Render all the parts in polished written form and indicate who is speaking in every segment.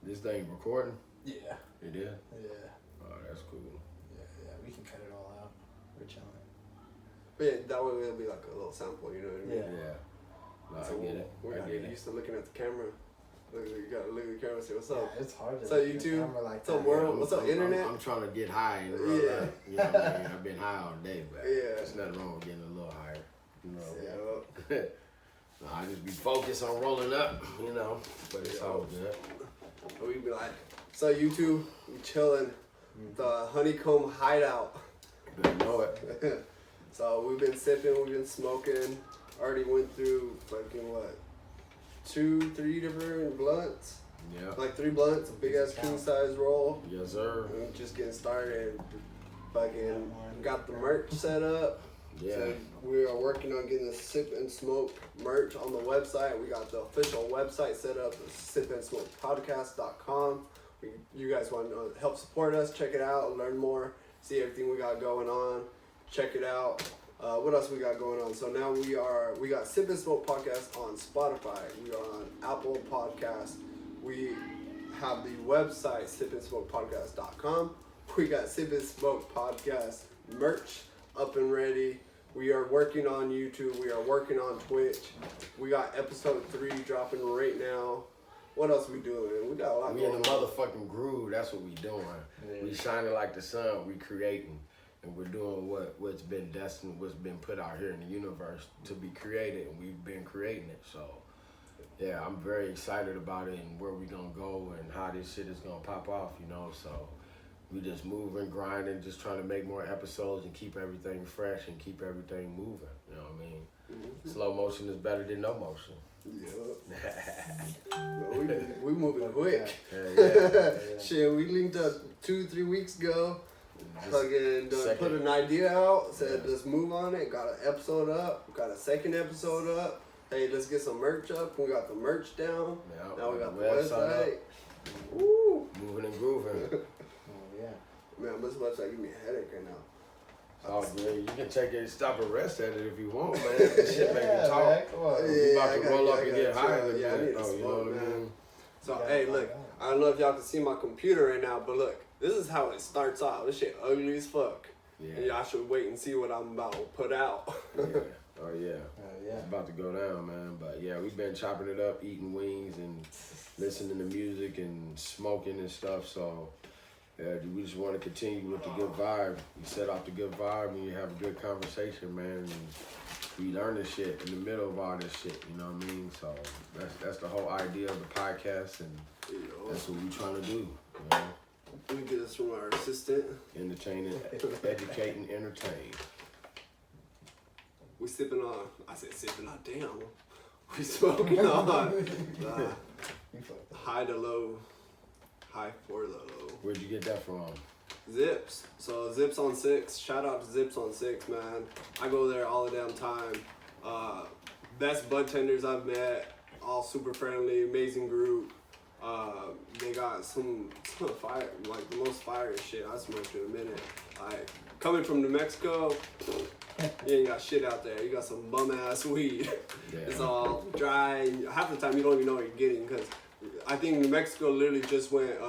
Speaker 1: This thing recording?
Speaker 2: Yeah.
Speaker 1: It is?
Speaker 2: Yeah.
Speaker 1: Oh, that's cool.
Speaker 2: Yeah. We can cut it all out. We're chilling.
Speaker 3: But yeah, that way it'll be like a little sample, you know what I mean?
Speaker 1: Yeah. No,
Speaker 3: So
Speaker 1: I get it.
Speaker 3: We're not used to looking at the camera. You gotta look at the camera and say, what's up?
Speaker 2: Yeah, it's hard to
Speaker 3: What's up, YouTube? What's up, world? What's up, internet?
Speaker 1: I'm trying to get high in real life. You know what I mean? I've been high all day, but there's nothing wrong with getting a little higher. You know? Yeah. No, I just be focused on rolling up, you know, but it's all good.
Speaker 3: We be like, so YouTube, we chilling, the honeycomb hideout.
Speaker 1: I know it.
Speaker 3: So we've been sipping, we've been smoking. Already went through fucking what, 2-3 different blunts.
Speaker 1: Yeah.
Speaker 3: Like 3 blunts, a big ass king size roll.
Speaker 1: Yes, sir.
Speaker 3: And just getting started. Fucking got the merch set up.
Speaker 1: Yeah.
Speaker 3: So we are working on getting the Sip and Smoke merch on the website. We got the official website set up, sippandsmokepodcast.com. You guys want to help support us, check it out, learn more, see everything we got going on. Check it out. What else we got going on? So now we got Sip and Smoke Podcast on Spotify. We are on Apple Podcasts. We have the website, sippandsmokepodcast.com. We got Sip and Smoke Podcast merch up and ready. We are working on YouTube. We are working on Twitch. We got episode 3 dropping right now. What else we doing? We got a lot
Speaker 1: We
Speaker 3: going
Speaker 1: in the
Speaker 3: on.
Speaker 1: motherfucking groove. That's what we doing.
Speaker 2: Yeah.
Speaker 1: We shining like the sun. We creating. And we're doing what's been destined, what's been put out here in the universe to be created. And we've been creating it. So, yeah, I'm very excited about it and where we going to go and how this shit is going to pop off, you know. So, we just moving, grinding, just trying to make more episodes and keep everything fresh and keep everything moving. You know what I mean? Mm-hmm. Slow motion is better than no motion.
Speaker 3: Yeah. we moving quick.
Speaker 1: Yeah.
Speaker 3: Shit, we linked up 2-3 weeks ago.
Speaker 1: Just
Speaker 3: Fucking put an idea out, said let's move on it, got an episode up, got a second episode up. Hey, let's get some merch up. We got the merch down.
Speaker 1: Yeah,
Speaker 3: now we got the
Speaker 1: website.
Speaker 3: Woo!
Speaker 1: Moving and grooving.
Speaker 3: Man, this website give me a headache right now.
Speaker 1: Oh, man, you can take it, stop and rest at it if you want, man. This shit make you talk.
Speaker 2: Man, come on.
Speaker 1: You about to roll up and get higher than
Speaker 3: I need to
Speaker 1: you know
Speaker 3: smoke,
Speaker 1: what I
Speaker 3: man.
Speaker 1: mean?
Speaker 3: So, hey, look, I don't know if y'all can see my computer right now, but look, this is how it starts off. This shit ugly as fuck.
Speaker 1: Yeah.
Speaker 3: And y'all should wait and see what I'm about to put out.
Speaker 1: Yeah. Oh, yeah. It's about to go down, man. But, yeah, we've been chopping it up, eating wings and listening to music and smoking and stuff. So, yeah, we just want to continue with the good vibe. You set off the good vibe and you have a good conversation, man. And we learn this shit in the middle of all this shit, you know what I mean? So that's the whole idea of the podcast, and that's what we trying to do, you know?
Speaker 3: We get this from our assistant.
Speaker 1: Entertaining, educating, entertain.
Speaker 3: We sipping on, I said sipping on, damn. We smoking on high to low, high for the low.
Speaker 1: Where'd you get that from?
Speaker 3: Zips. So Zips on 6. Shout out to Zips on 6, man. I go there all the damn time. Best bud tenders I've met. All super friendly, amazing group. They got some fire, like the most fire shit I smoked in a minute. Like coming from New Mexico, you ain't got shit out there. You got some bum ass weed.
Speaker 1: Yeah.
Speaker 3: It's all dry. Half the time you don't even know what you're getting because I think New Mexico literally just went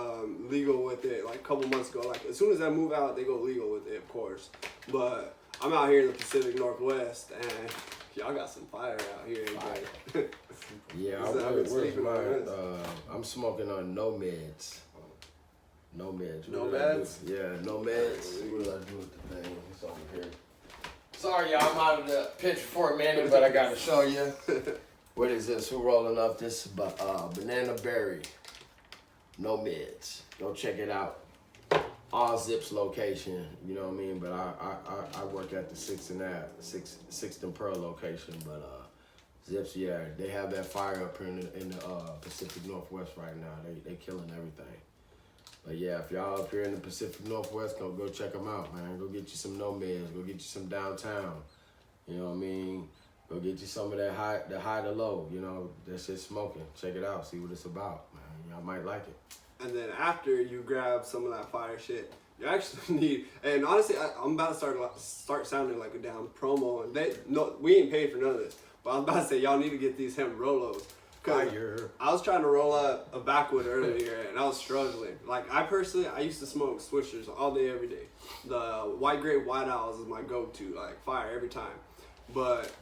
Speaker 3: legal with it like a couple months ago. Like as soon as I move out, they go legal with it, of course. But I'm out here in the Pacific Northwest, and y'all got some fire out here.
Speaker 1: Yeah, I'm smoking on no meds. No meds.
Speaker 3: No meds?
Speaker 1: Yeah, no meds. What did I do with the thing? It's over here. Sorry, y'all, I'm out of the picture for a minute, but I gotta show you. What is this? Who rolling up this banana berry? No meds. Go check it out. All Zips location, you know what I mean? But I work at the Sixth and Pearl location. But Zips, yeah, they have that fire up here in the Pacific Northwest right now. They killing everything. But yeah, if y'all up here in the Pacific Northwest, go check them out, man. Go get you some no meds. Go get you some downtown. You know what I mean? Go get you some of that high to low, you know, that shit smoking. Check it out, see what it's about, man. Y'all might like it.
Speaker 3: And then after you grab some of that fire shit, you actually need, and honestly, I'm about to start sounding like a damn promo, and we ain't paid for none of this, but I'm about to say y'all need to get these hemp Rolos,
Speaker 1: Fire.
Speaker 3: I was trying to roll up a backwood earlier, and I was struggling. Like, I used to smoke swishers all day, every day. The white grape White Owls is my go-to, like, fire every time. But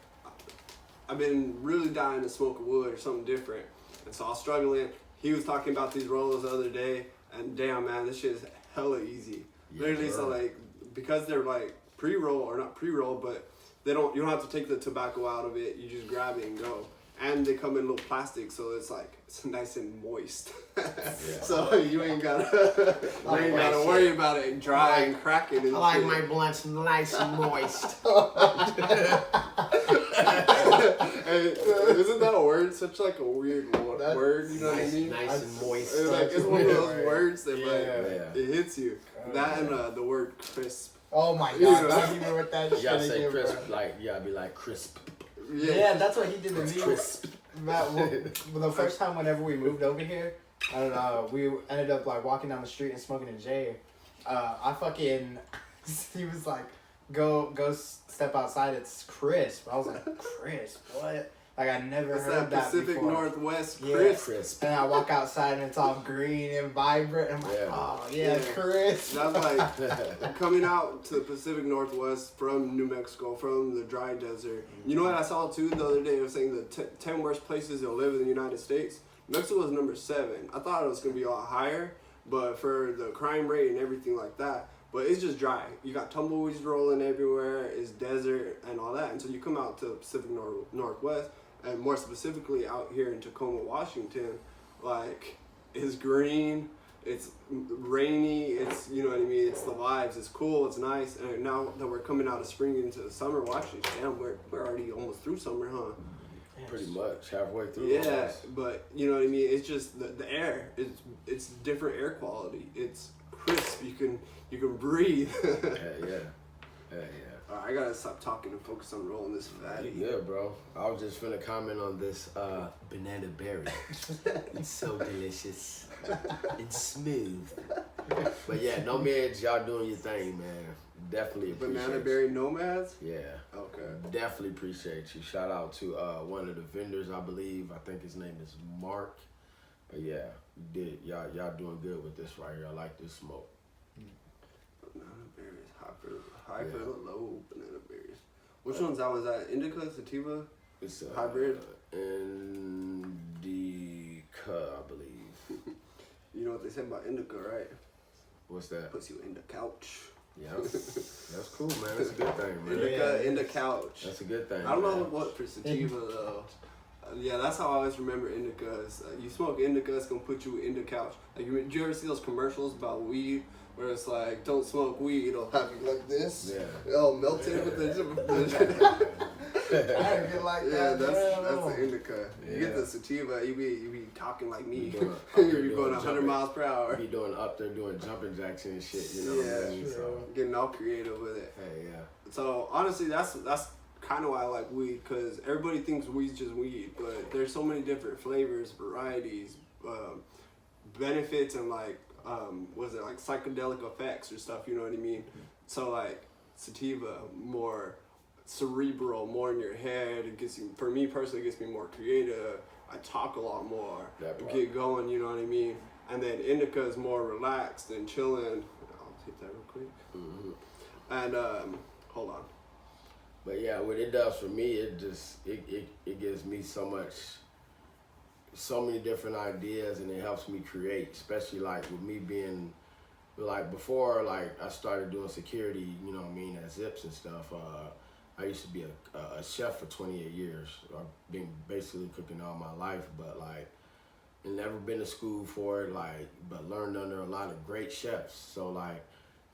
Speaker 3: I've been really dying to smoke a wood or something different. And so I was struggling. He was talking about these rollers the other day, and damn, man, this shit is hella easy.
Speaker 1: Yeah,
Speaker 3: Literally,
Speaker 1: bro.
Speaker 3: so, like, because they're, like, pre-roll, or not pre-roll, but you don't have to take the tobacco out of it. You just grab it and go. And they come in little plastic, so it's like it's nice and moist. So you ain't gotta worry about it dry and cracking. And
Speaker 1: I like
Speaker 3: shit.
Speaker 1: my blunts nice and moist.
Speaker 3: Hey, isn't that a word? Such like a weird word, you know what I mean?
Speaker 1: Nice and moist.
Speaker 3: It's like it's one of those words that
Speaker 1: Yeah.
Speaker 3: it hits you. That and the word crisp.
Speaker 2: Oh my god, don't even with that
Speaker 1: You
Speaker 2: shit
Speaker 1: gotta say
Speaker 2: again,
Speaker 1: crisp,
Speaker 2: bro.
Speaker 1: like, you gotta be like crisp.
Speaker 2: Yeah, that's what he did to me.
Speaker 1: Crisp.
Speaker 2: Well, the first time whenever we moved over here, I don't know, we ended up like walking down the street and smoking a J. I fucking, he was like, go step outside, it's crisp. I was like, crisp, what? Like I never
Speaker 3: It's
Speaker 2: heard that
Speaker 3: Pacific
Speaker 2: before.
Speaker 3: Northwest
Speaker 2: Yeah.
Speaker 3: crisp.
Speaker 1: Crisp.
Speaker 2: And I walk outside and it's all green and vibrant. And I'm like,
Speaker 1: Yeah.
Speaker 2: oh yeah,
Speaker 3: Yeah.
Speaker 2: crisp.
Speaker 3: That's like coming out to the Pacific Northwest from New Mexico, from the dry desert. You know what I saw too the other day? It was saying the 10 worst places to live in the United States. Mexico was number 7. I thought it was gonna be a lot higher, but for the crime rate and everything like that. But it's just dry. You got tumbleweeds rolling everywhere. It's desert and all that. And so you come out to the Pacific Northwest, and more specifically out here in Tacoma, Washington, like it's green. It's rainy, it's, you know what I mean, it's the vibes, it's cool, it's nice, and now that we're coming out of spring into the summer, well actually, damn, we're already almost through summer, huh?
Speaker 1: Pretty much, halfway through.
Speaker 3: Yeah,
Speaker 1: almost.
Speaker 3: but, you know what I mean, it's just, the air, it's different air quality, it's crisp, you can breathe.
Speaker 1: Yeah.
Speaker 3: Alright, I gotta stop talking and focus on rolling this fatty.
Speaker 1: Yeah, bro. I was just finna comment on this banana berry. It's so delicious. It's smooth. But yeah, no meds, y'all doing your thing, man. Definitely appreciate
Speaker 3: Banana
Speaker 1: you.
Speaker 3: berry nomads?
Speaker 1: Yeah.
Speaker 3: Okay.
Speaker 1: Definitely appreciate you. Shout out to one of the vendors, I believe. I think his name is Mark. But yeah, you did. Y'all doing good with this right here. I like this smoke.
Speaker 3: Banana berries, high for the low banana berries. Which one's that? Was that indica, sativa?
Speaker 1: It's
Speaker 3: Hybrid?
Speaker 1: Indica, I believe.
Speaker 3: You know what they say about indica, right?
Speaker 1: What's that?
Speaker 3: Puts you in the couch.
Speaker 1: Yeah, that's cool, man. That's a good thing, man.
Speaker 3: Indica
Speaker 2: Yeah.
Speaker 3: in the couch.
Speaker 1: That's a good thing.
Speaker 3: I don't know
Speaker 1: man.
Speaker 3: what for sativa though. Yeah, that's how I always remember indicas. You smoke indica, it's gonna put you in the couch. Like, did you ever see those commercials about weed? Where it's like, don't smoke weed, it'll have you like this.
Speaker 1: Yeah.
Speaker 3: It'll melt it with the
Speaker 2: I get like
Speaker 3: yeah,
Speaker 2: that.
Speaker 3: that's the indica. You
Speaker 1: Yeah.
Speaker 3: get the sativa, you be talking like me.
Speaker 1: You doing-
Speaker 3: You be
Speaker 1: doing
Speaker 3: going 100
Speaker 1: jumping.
Speaker 3: miles per hour.
Speaker 1: Be doing up there doing jumping jacks and shit, you know what I mean?
Speaker 2: Yeah,
Speaker 1: So,
Speaker 3: Getting all creative with it.
Speaker 1: hey, yeah.
Speaker 3: So honestly, that's kind of why I like weed, because everybody thinks weed's just weed, but there's so many different flavors, varieties, benefits, and like was it like psychedelic effects or stuff? You know what I mean? So like sativa, more cerebral, more in your head. It gets you, for me personally, it gets me more creative. I talk a lot more.
Speaker 1: That part.
Speaker 3: Get going. You know what I mean? And then indica is more relaxed and chilling. I'll hit that real quick.
Speaker 1: Mm-hmm.
Speaker 3: And hold on.
Speaker 1: But yeah, what it does for me, it just it gives me so many different ideas, and it helps me create, especially like with me being like before, like I started doing security, you know what I mean, at Zips and stuff. I used to be a chef for 28 years. I've been basically cooking all my life, but like never been to school for it, like, but learned under a lot of great chefs. So like,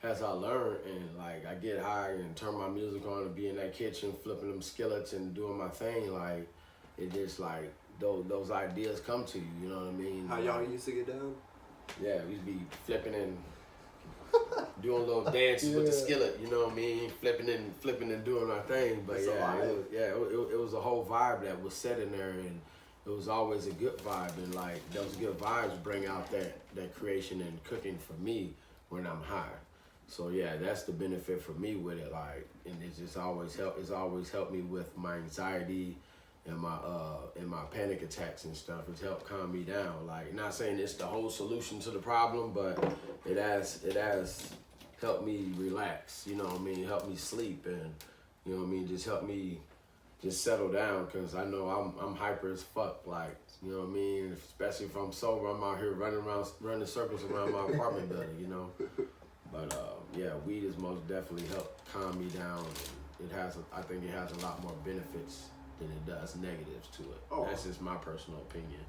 Speaker 1: as I learn and like I get high and turn my music on and be in that kitchen flipping them skillets and doing my thing, like it just like those ideas come to you, you know what I mean?
Speaker 3: How y'all used to get down?
Speaker 1: Yeah, we'd be flipping and doing little dances with the skillet, you know what I mean? Flipping and doing our thing. But
Speaker 3: It's
Speaker 1: it was a whole vibe that was set in there, and it was always a good vibe, and like those good vibes bring out that creation and cooking for me when I'm high. So yeah, that's the benefit for me with it, like, and it's always helped me with my anxiety in my panic attacks and stuff. It's helped calm me down. Like, not saying it's the whole solution to the problem, but it has helped me relax. You know what I mean? Help me sleep, and you know what I mean. Just help me just settle down, because I know I'm hyper as fuck. Like, you know what I mean? Especially if I'm sober, I'm out here running circles around my apartment building. You know. But yeah, weed has most definitely helped calm me down. I think it has a lot more benefits than it does negatives to it. Oh. That's just my personal opinion.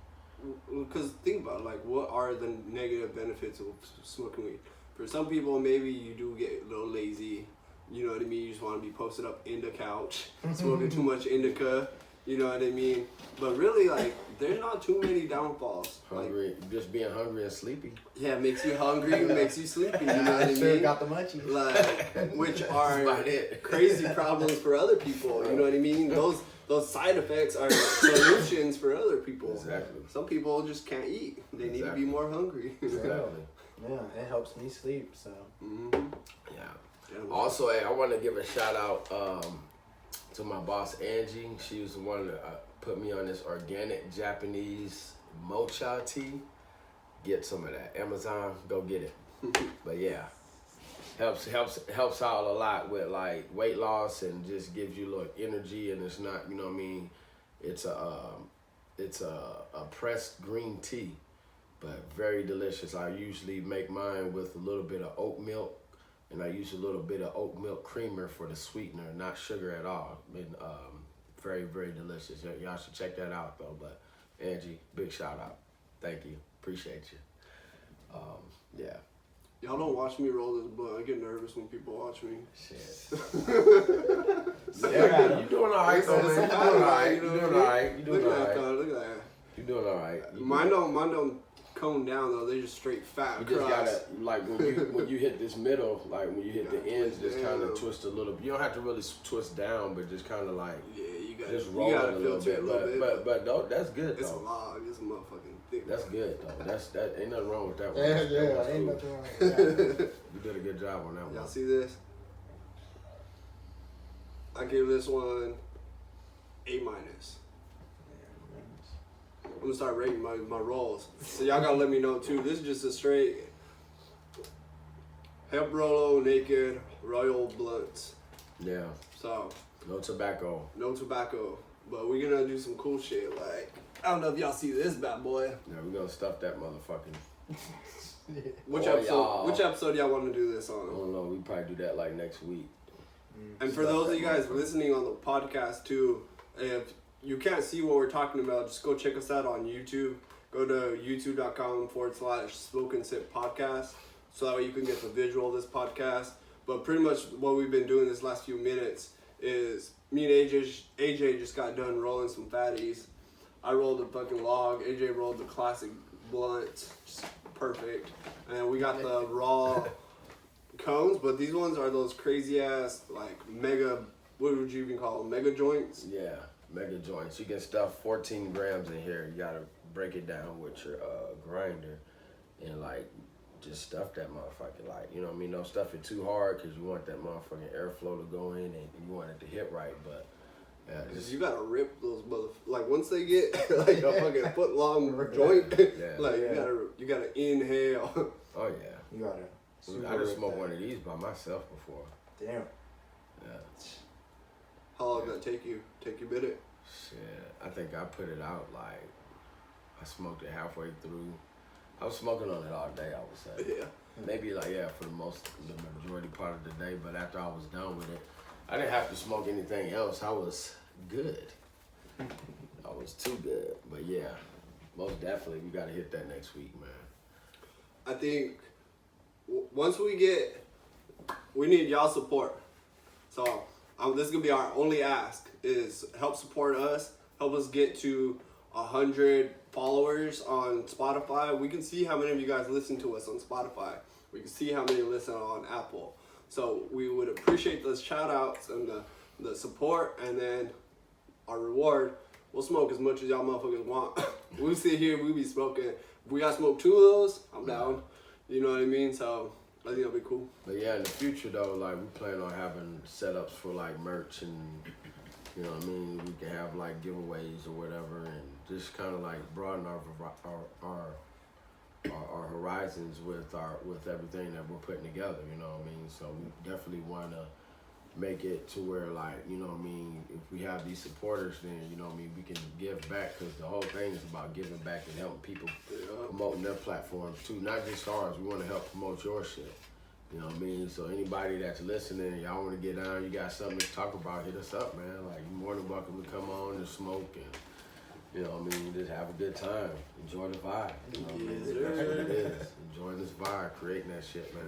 Speaker 3: Because think about it, like, what are the negative benefits of smoking weed? For some people, maybe you do get a little lazy. You know what I mean? You just want to be posted up in the couch, smoking too much indica. You know what I mean? But really, like, there's not too many downfalls.
Speaker 1: Hungry,
Speaker 3: like,
Speaker 1: just being hungry and sleepy.
Speaker 3: Yeah, it makes you hungry, it makes you sleepy. You know what I mean?
Speaker 2: Got the munchies.
Speaker 3: Like, which are crazy problems for other people. You know what I mean? Those side effects are solutions for other people.
Speaker 1: Exactly.
Speaker 3: Some people just can't eat. They need to be more hungry.
Speaker 1: Exactly.
Speaker 2: Yeah, it helps me sleep. So.
Speaker 3: Mm-hmm.
Speaker 1: Yeah. Also, hey, I want to give a shout out to my boss Angie. She was the one that put me on this organic Japanese mocha tea. Get some of that. Amazon, go get it. But yeah, helps out a lot with like weight loss, and just gives you a little energy, and it's not, you know what I mean, it's a pressed green tea, but very delicious. I usually make mine with a little bit of oat milk, and I use a little bit of oat milk creamer for the sweetener, not sugar at all. And very, very delicious. Y'all should check that out though. But Angie, big shout out. Thank you. Appreciate you. Yeah.
Speaker 3: Y'all don't watch me roll this blunt. I get nervous when people watch me.
Speaker 1: Shit. Yeah, you doing all right though, man. You doing all right. You doing all right. You doing all right.
Speaker 3: Look at that.
Speaker 1: You doing all right.
Speaker 3: Mine don't cone down though. They just straight fat.
Speaker 1: You just gotta, like, when you hit this middle, like when you hit the ends, just kind of twist a little. You don't have to really twist down, but just kind of like,
Speaker 3: yeah, you got
Speaker 1: just roll it a little bit. But no, that's good though.
Speaker 3: It's a log. It's motherfucking thick.
Speaker 1: That's good though. That ain't nothing wrong with that one.
Speaker 2: Yeah, ain't nothing wrong with that.
Speaker 1: You did a good job on that one.
Speaker 3: Y'all see this? I give this one A-. I'm gonna start rating my rolls. So y'all gotta let me know too. This is just a straight hemp Rolo naked royal blunts.
Speaker 1: Yeah.
Speaker 3: So
Speaker 1: no tobacco.
Speaker 3: No tobacco. But we're gonna do some cool shit. Like, I don't know if y'all see this bad boy.
Speaker 1: Yeah, we're gonna stuff that motherfucking.
Speaker 3: Which episode y'all want to do this on?
Speaker 1: I don't know. We probably do that like next week.
Speaker 3: And for those of you guys listening on the podcast too, if you can't see what we're talking about, just go check us out on YouTube. Go to youtube.com/Smoke and Sip Podcast, so that way you can get the visual of this podcast. But pretty much what we've been doing this last few minutes is me and AJ just got done rolling some fatties. I rolled a fucking log. AJ rolled the classic blunt, just perfect. And we got the raw cones, but these ones are those crazy ass, like, mega, what would you even call them, mega joints?
Speaker 1: Yeah, mega joints. You can stuff 14 grams in here. You gotta break it down with your grinder and like just stuff that motherfucker, like, you know what I mean? Don't stuff it too hard, because you want that motherfucking airflow to go in, and you want it to hit right. But yeah, just,
Speaker 3: you gotta rip those like, once they get like a fucking foot long joint,
Speaker 1: yeah.
Speaker 3: Like, you gotta inhale.
Speaker 1: Oh yeah,
Speaker 2: you gotta.
Speaker 1: I just smoked one of these by myself before.
Speaker 2: Damn.
Speaker 1: Yeah.
Speaker 3: How long did that take you? Take you a minute?
Speaker 1: Shit, I think I put it out like, I smoked it halfway through. I was smoking on it all day, I would say.
Speaker 3: Yeah.
Speaker 1: Maybe like, yeah, for the majority part of the day, but after I was done with it, I didn't have to smoke anything else. I was good. I was too good. But yeah, most definitely, we gotta hit that next week, man.
Speaker 3: I think once we need y'all support. So this is gonna be our only ask, is help support us, help us get to 100 followers on Spotify. We can see how many of you guys listen to us on Spotify. We can see how many listen on Apple. So we would appreciate those shout outs and the support, and then our reward, we'll smoke as much as y'all motherfuckers want. We sit here, we be smoking. If we gotta smoke 2 of those, I'm down. You know what I mean? So I think that'll be cool.
Speaker 1: But yeah, in the future though, like, we plan on having setups for like merch and You know what I mean? We can have like giveaways or whatever, and just kind of like broaden our horizons with everything that we're putting together. You know what I mean? So we definitely want to make it to where, like, you know what I mean, if we have these supporters, then, you know what I mean, we can give back, because the whole thing is about giving back and helping people, promoting their platforms too, not just ours. We want to help promote your shit. You know what I mean? So anybody that's listening, y'all want to get down, you got something to talk about, hit us up, man. Like, you're more than welcome to come on and smoke and, you know what I mean, just have a good time. Enjoy the vibe. You know what I mean? That's what it is. Enjoy this vibe, creating that shit, man.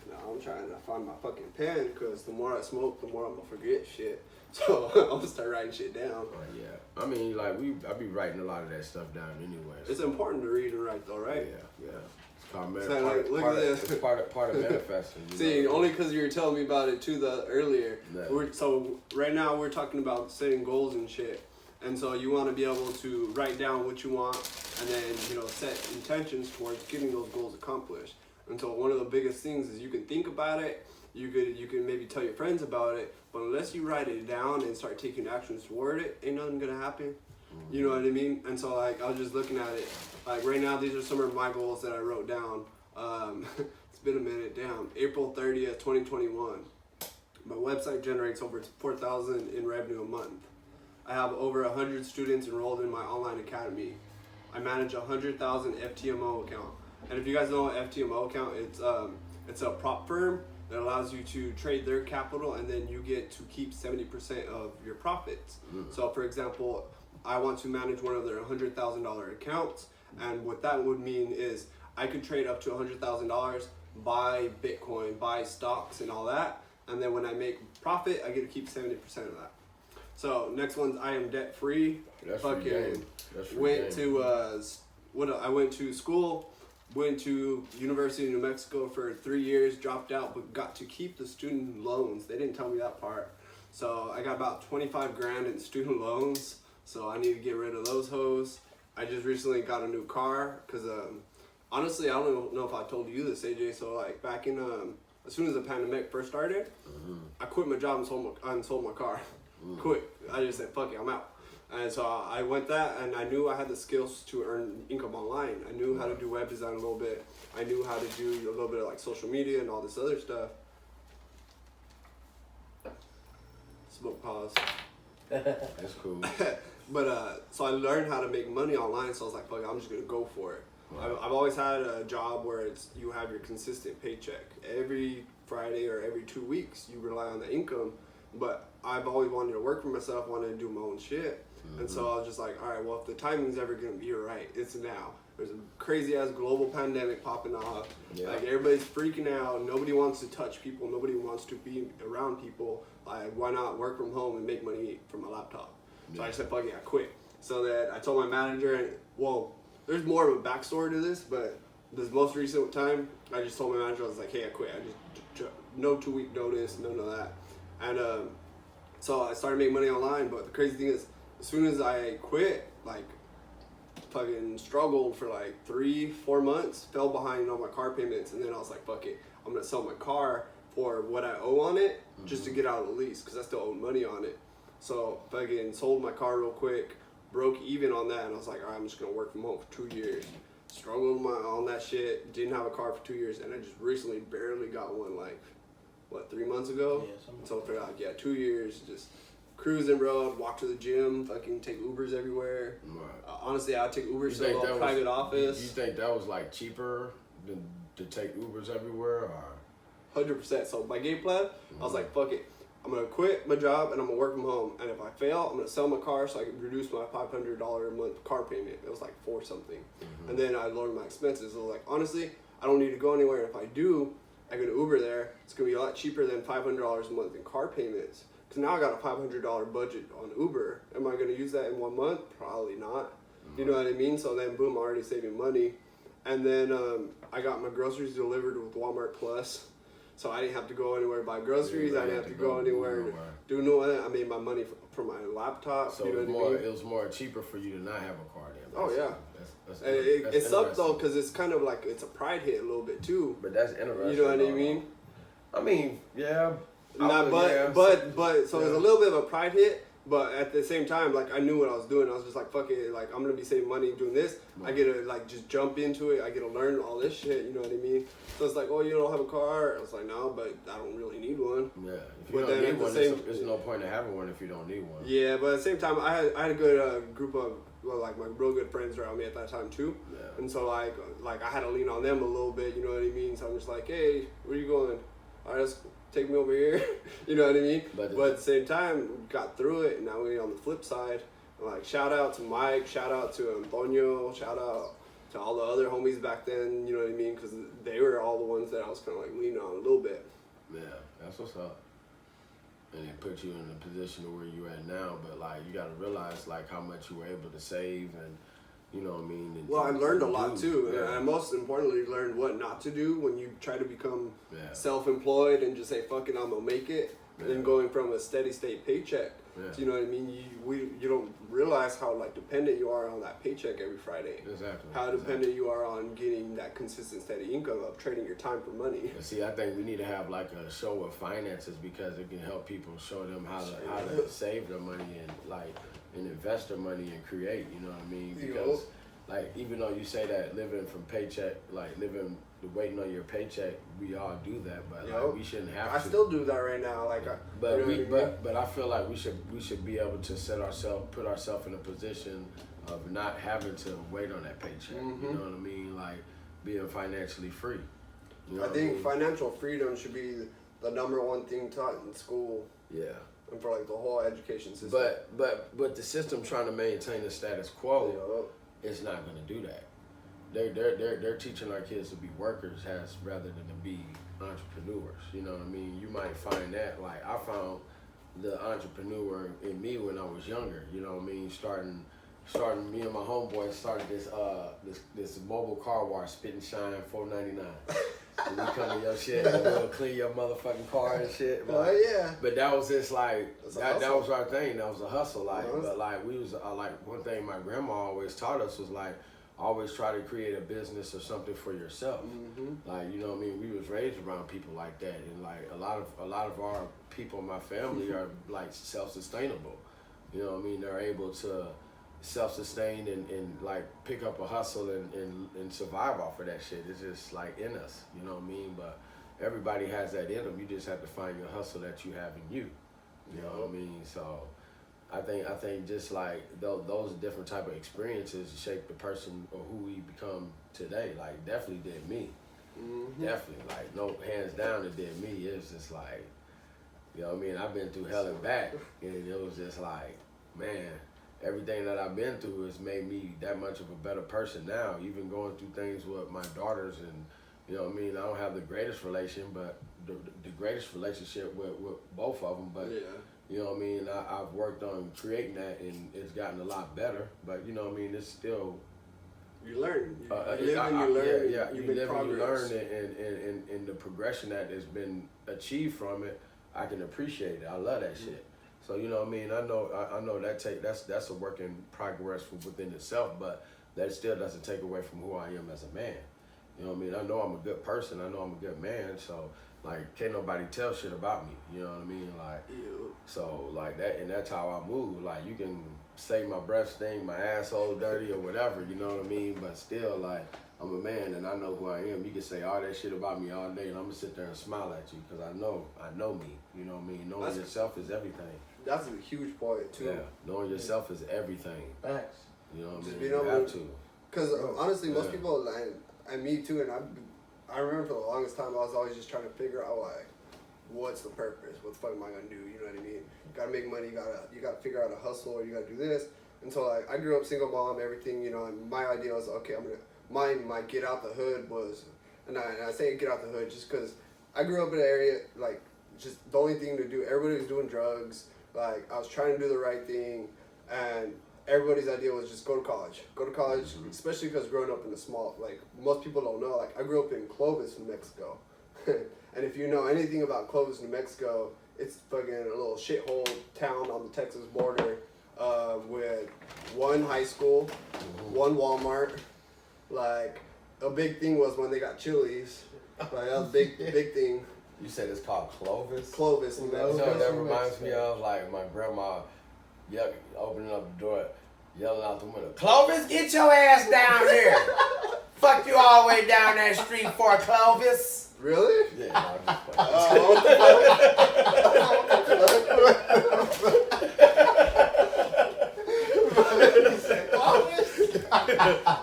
Speaker 3: Now I'm trying to find my fucking pen, because the more I smoke, the more I'm gonna forget shit. So I'm gonna start writing shit down.
Speaker 1: Yeah. I mean, like, I be writing a lot of that stuff down anyway. So.
Speaker 3: It's important to read and write, though, right?
Speaker 1: Yeah. It's called
Speaker 3: look at this.
Speaker 1: It's part of manifesting.
Speaker 3: See,
Speaker 1: know?
Speaker 3: only because you were telling me about it too earlier.
Speaker 1: Yeah.
Speaker 3: So right now we're talking about setting goals and shit. And so you want to be able to write down what you want, and then, you know, set intentions towards getting those goals accomplished. And so one of the biggest things is you can think about it, you can maybe tell your friends about it, but unless you write it down and start taking actions toward it, ain't nothing gonna happen. You know what I mean? And so, like, I was just looking at it. Like, right now, these are some of my goals that I wrote down. It's been a minute. Damn. April 30th, 2021. My website generates over $4,000 in revenue a month. I have over 100 students enrolled in my online academy. I manage a 100,000 FTMO account. And if you guys know what FTMO account, it's a prop firm that allows you to trade their capital, and then you get to keep 70% of your profits. So, for example, I want to manage one of their $100,000 accounts, and what that would mean is I could trade up to $100,000, buy Bitcoin, buy stocks, and all that, and then when I make profit, I get to keep 70% of that. So next one's I am debt free.
Speaker 1: That's
Speaker 3: fucking went to I went to school. Went to University of New Mexico for 3 years, dropped out, but got to keep the student loans. They didn't tell me that part. So I got about 25 grand in student loans. So I need to get rid of those hoes. I just recently got a new car, because honestly, I don't know if I told you this, AJ. So like back in, as soon as the pandemic first started, I quit my job and sold my car. Quit. I just said, fuck it, I'm out. And so I went that, and I knew I had the skills to earn income online. I knew how to do web design a little bit. I knew how to do a little bit of like social media and all this other stuff. Smoke pause.
Speaker 1: That's cool.
Speaker 3: But so I learned how to make money online, so I was like, fuck it, I'm just gonna go for it. Wow. I've always had a job where you have your consistent paycheck. Every Friday or every 2 weeks, you rely on the income. But I've always wanted to work for myself, wanted to do my own shit. And so I was just like, all right, well, if the timing's ever going to be right, it's now. There's a crazy-ass global pandemic popping off. Yeah. Like, everybody's freaking out. Nobody wants to touch people. Nobody wants to be around people. Like, why not work from home and make money from my laptop? Yeah. So I said, fuck it, I quit. So that I told my manager, and well, there's more of a backstory to this, but this most recent time, I just told my manager, I was like, hey, I quit. I just, no 2-week notice, none of that. And so I started making money online, but the crazy thing is, as soon as I quit, like, fucking struggled for like 3-4 months, fell behind on my car payments, and then I was like, fuck it, I'm gonna sell my car for what I owe on it, just to get out of the lease, because I still owe money on it. So fucking sold my car real quick, broke even on that, and I was like, all right, I'm just gonna work from home for 2 years. Struggled on that shit, didn't have a car for 2 years, and I just recently barely got one, like, what, 3 months ago? Yeah, so for like, 2 years, just cruising, bro. I'd walk to the gym, fucking take Ubers everywhere. Right. Honestly, I'd take Ubers to a private office.
Speaker 1: You think that was like cheaper than to take Ubers everywhere, or?
Speaker 3: 100%. So my game plan, I was like, fuck it. I'm gonna quit my job and I'm gonna work from home. And if I fail, I'm gonna sell my car so I can reduce my $500 a month car payment. It was like 4 something. And then I lowered my expenses. So like, honestly, I don't need to go anywhere. If I do, I go to Uber there. It's gonna be a lot cheaper than $500 a month in car payments. Cause now I got a $500 budget on Uber. Am I gonna use that in 1 month? Probably not. You know what I mean? So then boom, I'm already saving money. And then I got my groceries delivered with Walmart Plus. So I didn't have to go anywhere to buy groceries. I didn't have to go anywhere to do no. I made my money from my laptop.
Speaker 1: So
Speaker 3: you know
Speaker 1: it was more cheaper for you to not have a car then.
Speaker 3: Oh yeah. It sucked though, because it's kind of like, it's a pride hit a little bit too.
Speaker 1: But that's interesting.
Speaker 3: You know what I mean?
Speaker 1: I mean, yeah.
Speaker 3: So it was a little bit of a pride hit. But at the same time, like, I knew what I was doing. I was just like, fuck it, like, I'm gonna be saving money doing this. I get to, like, just jump into it. I get to learn all this shit, you know what I mean? So it's like, oh, you don't have a car? I was like, no, but I don't really need one.
Speaker 1: Yeah, if you don't need one, there's no point in having one if you don't need one.
Speaker 3: Yeah, but at the same time, I had a good group of, well, like, my real good friends around me at that time, too. Yeah. And so, like I had to lean on them a little bit, you know what I mean? So I'm just like, hey, where you going? All right, let's take me over here. You know what I mean? But at the same time, we got through it, and now we're on the flip side. Like, shout out to Mike, shout out to Antonio, shout out to all the other homies back then, you know what I mean? Because they were all the ones that I was kind of like leaning on a little bit.
Speaker 1: Yeah, that's what's up. And it put you in a position to where you're at now, but like, you got to realize like how much you were able to save, and you know what I mean?
Speaker 3: Well, I learned a lot too. Yeah. And I most importantly learned what not to do when you try to become self-employed and just say, fuck it, I'm going to make it. And then going from a steady state paycheck. So, you know what I mean? You don't realize how, like, dependent you are on that paycheck every Friday.
Speaker 1: Exactly.
Speaker 3: How dependent you are on getting that consistent, steady income of trading your time for money.
Speaker 1: See, I think we need to have like a show of finances, because it can help people show them how to save their money and like and invest their money and create. You know what I mean? Because like, even though you say that living from paycheck, like waiting on your paycheck, we all do that, but like, we shouldn't have to.
Speaker 3: I still do that right now. Like,
Speaker 1: but I feel like we should be able to put ourselves in a position of not having to wait on that paycheck. You know what I mean? Like, being financially free. You know
Speaker 3: I think financial freedom should be the number one thing taught in school.
Speaker 1: Yeah.
Speaker 3: And for like the whole education system.
Speaker 1: But the system trying to maintain the status quo is not going to do that. They're teaching our kids to be workers rather than to be entrepreneurs. You know what I mean? You might find that, like, I found the entrepreneur in me when I was younger. You know what I mean? Starting me and my homeboy started this mobile car wash, Spit and Shine, $4.99. And we come to your shit and we'll clean your motherfucking car and shit. But, but that was just like that was our thing. That was a hustle, like. But like, we was like, one thing my grandma always taught us was like, always try to create a business or something for yourself. Like, you know what I mean? We was raised around people like that, and like a lot of our people in my family are like self-sustainable. You know what I mean? They're able to self-sustain and like pick up a hustle and survive off of that shit. It's just like in us, you know what I mean? But everybody has that in them. You just have to find your hustle that you have in you. You know what I mean? So I think just like those different type of experiences shape the person or who we become today. Like, definitely did me. Definitely, like, no, hands down, it did me. It's just like, you know what I mean? I've been through hell and back, and it was just like, man, everything that I've been through has made me that much of a better person now. Even going through things with my daughters, and you know what I mean? I don't have the greatest relation, but the greatest relationship with both of them, but you know what I mean? I've worked on creating that, and it's gotten a lot better. But you know what I mean? It's still,
Speaker 3: you learn. You live and you learn.
Speaker 1: Yeah, you live and you learn, and the progression that has been achieved from it, I can appreciate it. I love that shit. So you know what I mean? I know that's a work in progress from within itself, but that still doesn't take away from who I am as a man. You know what I mean? I know I'm a good person. I know I'm a good man. So like, can't nobody tell shit about me. You know what I mean? Like, so like that, and that's how I move. Like, you can say my breath stink, my asshole dirty, or whatever. You know what I mean? But still, like, I'm a man and I know who I am. You can say all that shit about me all day, and I'm gonna sit there and smile at you because I know me. You know what I mean? Knowing yourself is everything.
Speaker 3: That's a huge point too.
Speaker 1: Yeah, knowing yourself is everything.
Speaker 2: Thanks.
Speaker 1: You know what I mean?
Speaker 3: Being
Speaker 1: you
Speaker 3: able
Speaker 1: have to.
Speaker 3: Because honestly, most people, and me too, and I remember for the longest time I was always just trying to figure out, like, what's the purpose? What the fuck am I gonna do? You know what I mean? You gotta make money. You gotta figure out a hustle, or you gotta do this. And so like, I grew up single mom, everything. You know, and my idea was, okay, my get out the hood was, and I say get out the hood just because I grew up in an area like, just the only thing to do. Everybody was doing drugs. Like, I was trying to do the right thing, and everybody's idea was just go to college. Go to college, especially because growing up in a small, like, most people don't know, like, I grew up in Clovis, New Mexico. And if you know anything about Clovis, New Mexico, it's fucking a little shithole town on the Texas border with one high school, one Walmart. Like, a big thing was when they got Chili's. Like, that was a big thing.
Speaker 1: You said it's called Clovis?
Speaker 3: Clovis, New
Speaker 1: You know
Speaker 3: Mexico.
Speaker 1: what that reminds me of? Like my grandma opening up the door, yelling out the window, Clovis, get your ass down here. Fuck you all the way down that street for Clovis.
Speaker 3: Really?
Speaker 1: Yeah, no, I'm just playing.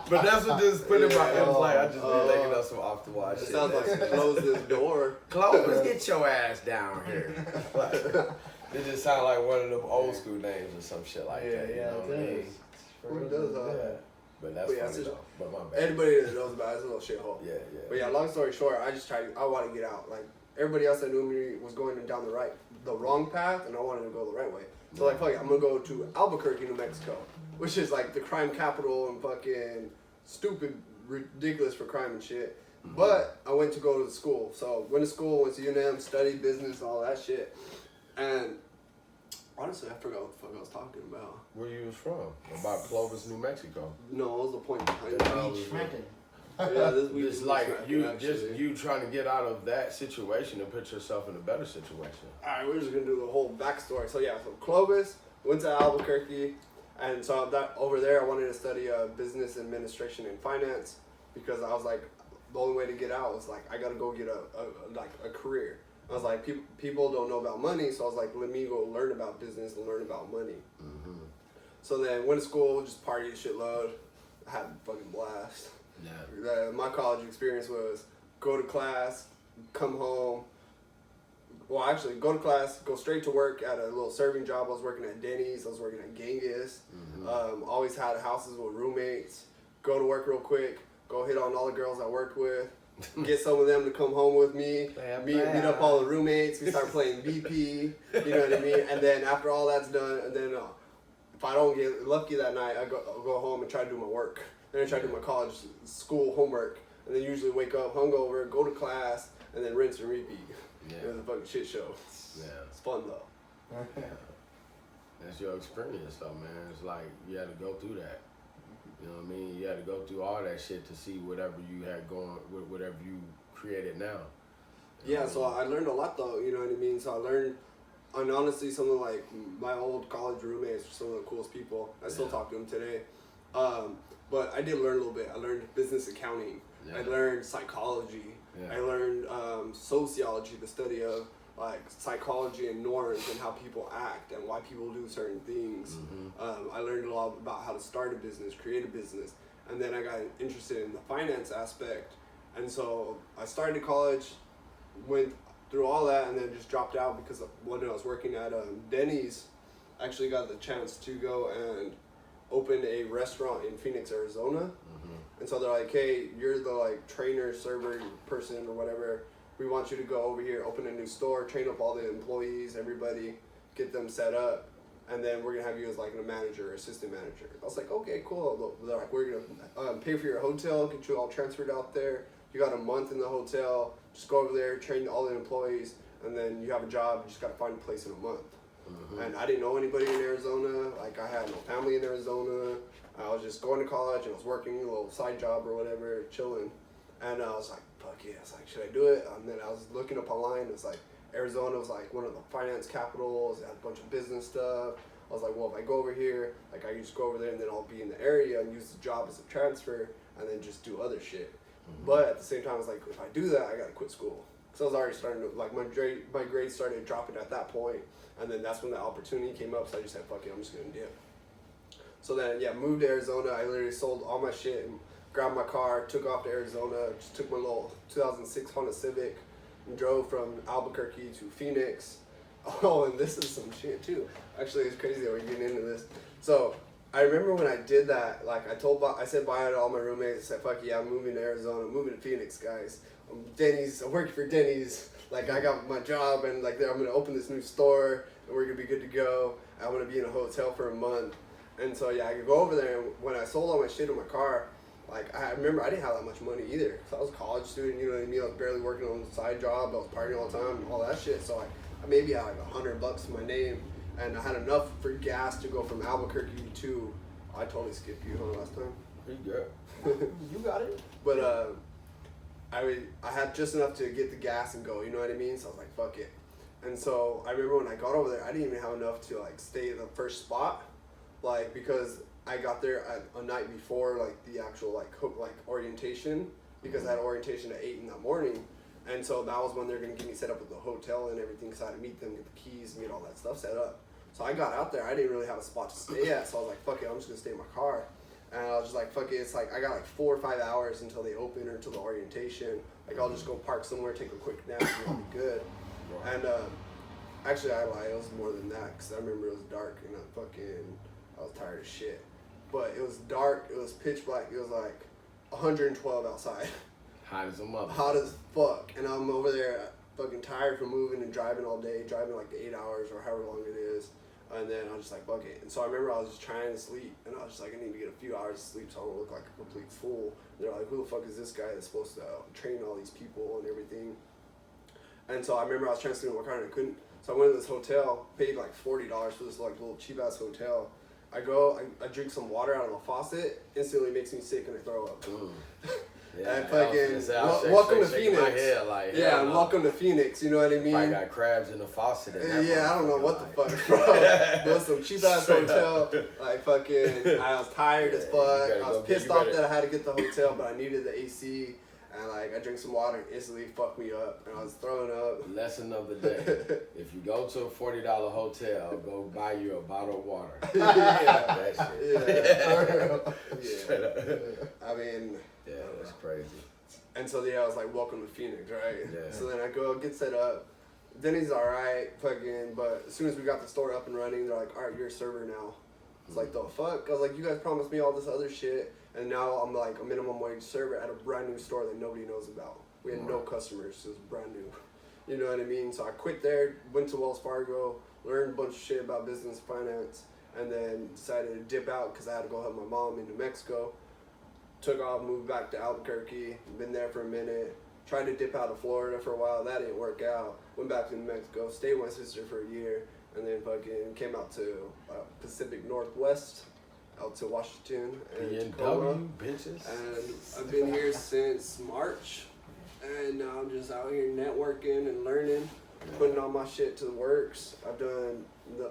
Speaker 1: But that's what just put in my head. Like I just been thinking of some off the wall
Speaker 3: It
Speaker 1: shit.
Speaker 3: sounds like close this door.
Speaker 1: Clovis, get your ass down here. Like, it just sounds like one of them old school names or some shit like that. You know what I mean?
Speaker 3: Who does
Speaker 1: But that's
Speaker 3: But yeah,
Speaker 1: funny though. But my bad.
Speaker 3: Anybody that knows about it, it's a little shithole.
Speaker 1: Yeah.
Speaker 3: But yeah, long story short, I want to get out. Like, everybody else that knew me was going down the wrong path, and I wanted to go the right way. So, like, fuck it, I'm going to go to Albuquerque, New Mexico, which is, like, the crime capital and fucking stupid, ridiculous for crime and shit. Mm-hmm. But I went to go to school. So, went to school, went to UNM, studied business, all that shit. And honestly, I forgot what the fuck I was talking about.
Speaker 1: Where you was from? About Clovis, New Mexico.
Speaker 3: No, what was the point behind it?
Speaker 2: Yeah,
Speaker 3: This
Speaker 1: Just like you trying to get out of that situation and put yourself in a better situation.
Speaker 3: Alright, we're just gonna do the whole backstory. So yeah, so Clovis, went to Albuquerque, and so that over there I wanted to study business administration and finance because I was like, the only way to get out was like I gotta go get a career. I was like, people don't know about money, so I was like, let me go learn about business and learn about money. Mm-hmm. So then went to school, just party a shitload, I had a fucking blast. Yeah. My college experience was go to class, come home. Well, actually, go to class, go straight to work at a little serving job. I was working at Denny's. I was working at Genghis. Mm-hmm. Always had houses with roommates. Go to work real quick. Go hit on all the girls I worked with. Get some of them to come home with me. Meet up all the roommates. We start playing BP. You know what I mean? And then after all that's done, and then if I don't get lucky that night, I'll go home and try to do my work. Then I try to do my college school homework, and then usually wake up hungover, go to class, and then rinse and repeat. Yeah. It was a fucking shit show. Yeah. It's fun though.
Speaker 1: That's your experience though, man. It's like you had to go through that. You know what I mean? You had to go through all that shit to see whatever you had going, whatever you created now.
Speaker 3: Yeah, so I learned a lot though, you know what I mean? So I learned, and honestly, some of like my old college roommates were some of the coolest people. I still talk to them today. But I did learn a little bit. I learned business accounting. Yeah. I learned psychology. Yeah. I learned sociology, the study of like psychology and norms and how people act and why people do certain things. Mm-hmm. I learned a lot about how to start a business, create a business, and then I got interested in the finance aspect. And so I started college, went through all that, and then just dropped out because one day I was working at Denny's. I actually got the chance to go and open a restaurant in Phoenix, Arizona. Mm-hmm. And so they're like, hey, you're the like trainer, server person or whatever. We want you to go over here, open a new store, train up all the employees, everybody, get them set up, and then we're gonna have you as like a manager or assistant manager. I was like, okay, cool. They're like, we're gonna pay for your hotel, get you all transferred out there. You got a month in the hotel, just go over there, train all the employees, and then you have a job, you just gotta find a place in a month. Mm-hmm. And I didn't know anybody in Arizona, like I had no family in Arizona. I was just going to college and I was working a little side job or whatever, chilling. And I was like, fuck yeah, it's like, should I do it? And then I was looking up online, it's like, Arizona was like one of the finance capitals, it had a bunch of business stuff. I was like, well, if I go over here, like I can just go over there and then I'll be in the area and use the job as a transfer and then just do other shit. Mm-hmm. But at the same time, I was like, if I do that, I gotta quit school. So I was already starting to, like my grades started dropping at that point. And then that's when the opportunity came up, so I just said, fuck it, I'm just gonna dip. So then, yeah, moved to Arizona. I literally sold all my shit and grabbed my car, took off to Arizona, just took my little 2006 Honda Civic and drove from Albuquerque to Phoenix. Oh, and this is some shit too. Actually, it's crazy that we're getting into this. So I remember when I did that, like I said bye to all my roommates. I said, fuck yeah, I'm moving to Arizona, I'm moving to Phoenix, guys. I'm working for Denny's. Like I got my job and like I'm gonna open this new store and we're gonna be good to go. I'm gonna be in a hotel for a month. And so yeah, I could go over there and when I sold all my shit in my car, like I remember I didn't have that much money either. So I was a college student, you know what I mean? I was barely working on the side job, I was partying all the time and all that shit. So like I maybe had like $100 to my name and I had enough for gas to go from Albuquerque to I totally skipped you last time.
Speaker 1: You good.
Speaker 2: You got it.
Speaker 3: But I had just enough to get the gas and go, you know what I mean? So I was like, fuck it. And so I remember when I got over there, I didn't even have enough to like stay at the first spot, like because I got there a night before like the actual like orientation, because I had orientation at 8 in the morning, and so that was when they're gonna get me set up with the hotel and everything. So I had to meet them, get the keys, and get all that stuff set up. So I got out there, I didn't really have a spot to stay at, so I was like, fuck it, I'm just gonna stay in my car. And I was just like, fuck it, it's like I got like 4 or 5 hours until they open or until the orientation. Like I'll just go park somewhere, take a quick nap, and I'll be good. And actually I lie, it was more than that, because I remember it was dark and I was tired as shit. But it was dark, it was pitch black, it was like 112 outside.
Speaker 1: Hot as a mother.
Speaker 3: Hot as fuck. And I'm over there fucking tired from moving and driving all day, driving like 8 hours or however long it is. And then I was just like, fuck it. And so I remember I was just trying to sleep, and I was just like, I need to get a few hours of sleep so I don't look like a complete fool. And they're like, who the fuck is this guy that's supposed to train all these people and everything? And so I remember I was trying to sleep in my car and I couldn't. So I went to this hotel, paid like $40 for this like little cheap ass hotel. I go, I drink some water out of a faucet, instantly makes me sick and I throw up.
Speaker 1: Yeah,
Speaker 3: and fucking, welcome to Phoenix.
Speaker 1: Like,
Speaker 3: yeah, and welcome to Phoenix, you know what I mean?
Speaker 1: I got crabs in the faucet.
Speaker 3: Yeah, I don't know what the fuck, bro. It was some cheap ass hotel. Like fucking, I was tired as fuck. I was pissed off that I had to get the hotel, but I needed the AC. And like I drank some water and instantly fucked me up, and I was throwing up.
Speaker 1: Lesson of the day: if you go to a $40 hotel, go buy you a bottle of water.
Speaker 3: Yeah,
Speaker 1: that shit.
Speaker 3: Yeah. I mean,
Speaker 1: yeah, that's crazy.
Speaker 3: And so I was like, "Welcome to Phoenix," right?
Speaker 1: Yeah.
Speaker 3: So then I go get set up. Denny's all right, fucking. But as soon as we got the store up and running, they're like, "All right, you're a server now." It's like, the fuck? I was like, you guys promised me all this other shit. And now I'm like a minimum wage server at a brand new store that nobody knows about. We had no customers, so it was brand new. You know what I mean? So I quit there, went to Wells Fargo, learned a bunch of shit about business finance, and then decided to dip out because I had to go help my mom in New Mexico. Took off, moved back to Albuquerque, been there for a minute. Tried to dip out of Florida for a while, that didn't work out. Went back to New Mexico, stayed with my sister for a year, and then fucking came out to Pacific Northwest. Out to Washington and Tacoma,
Speaker 1: bitches.
Speaker 3: And I've been here since March, and now I'm just out here networking and learning, putting all my shit to the works. I've done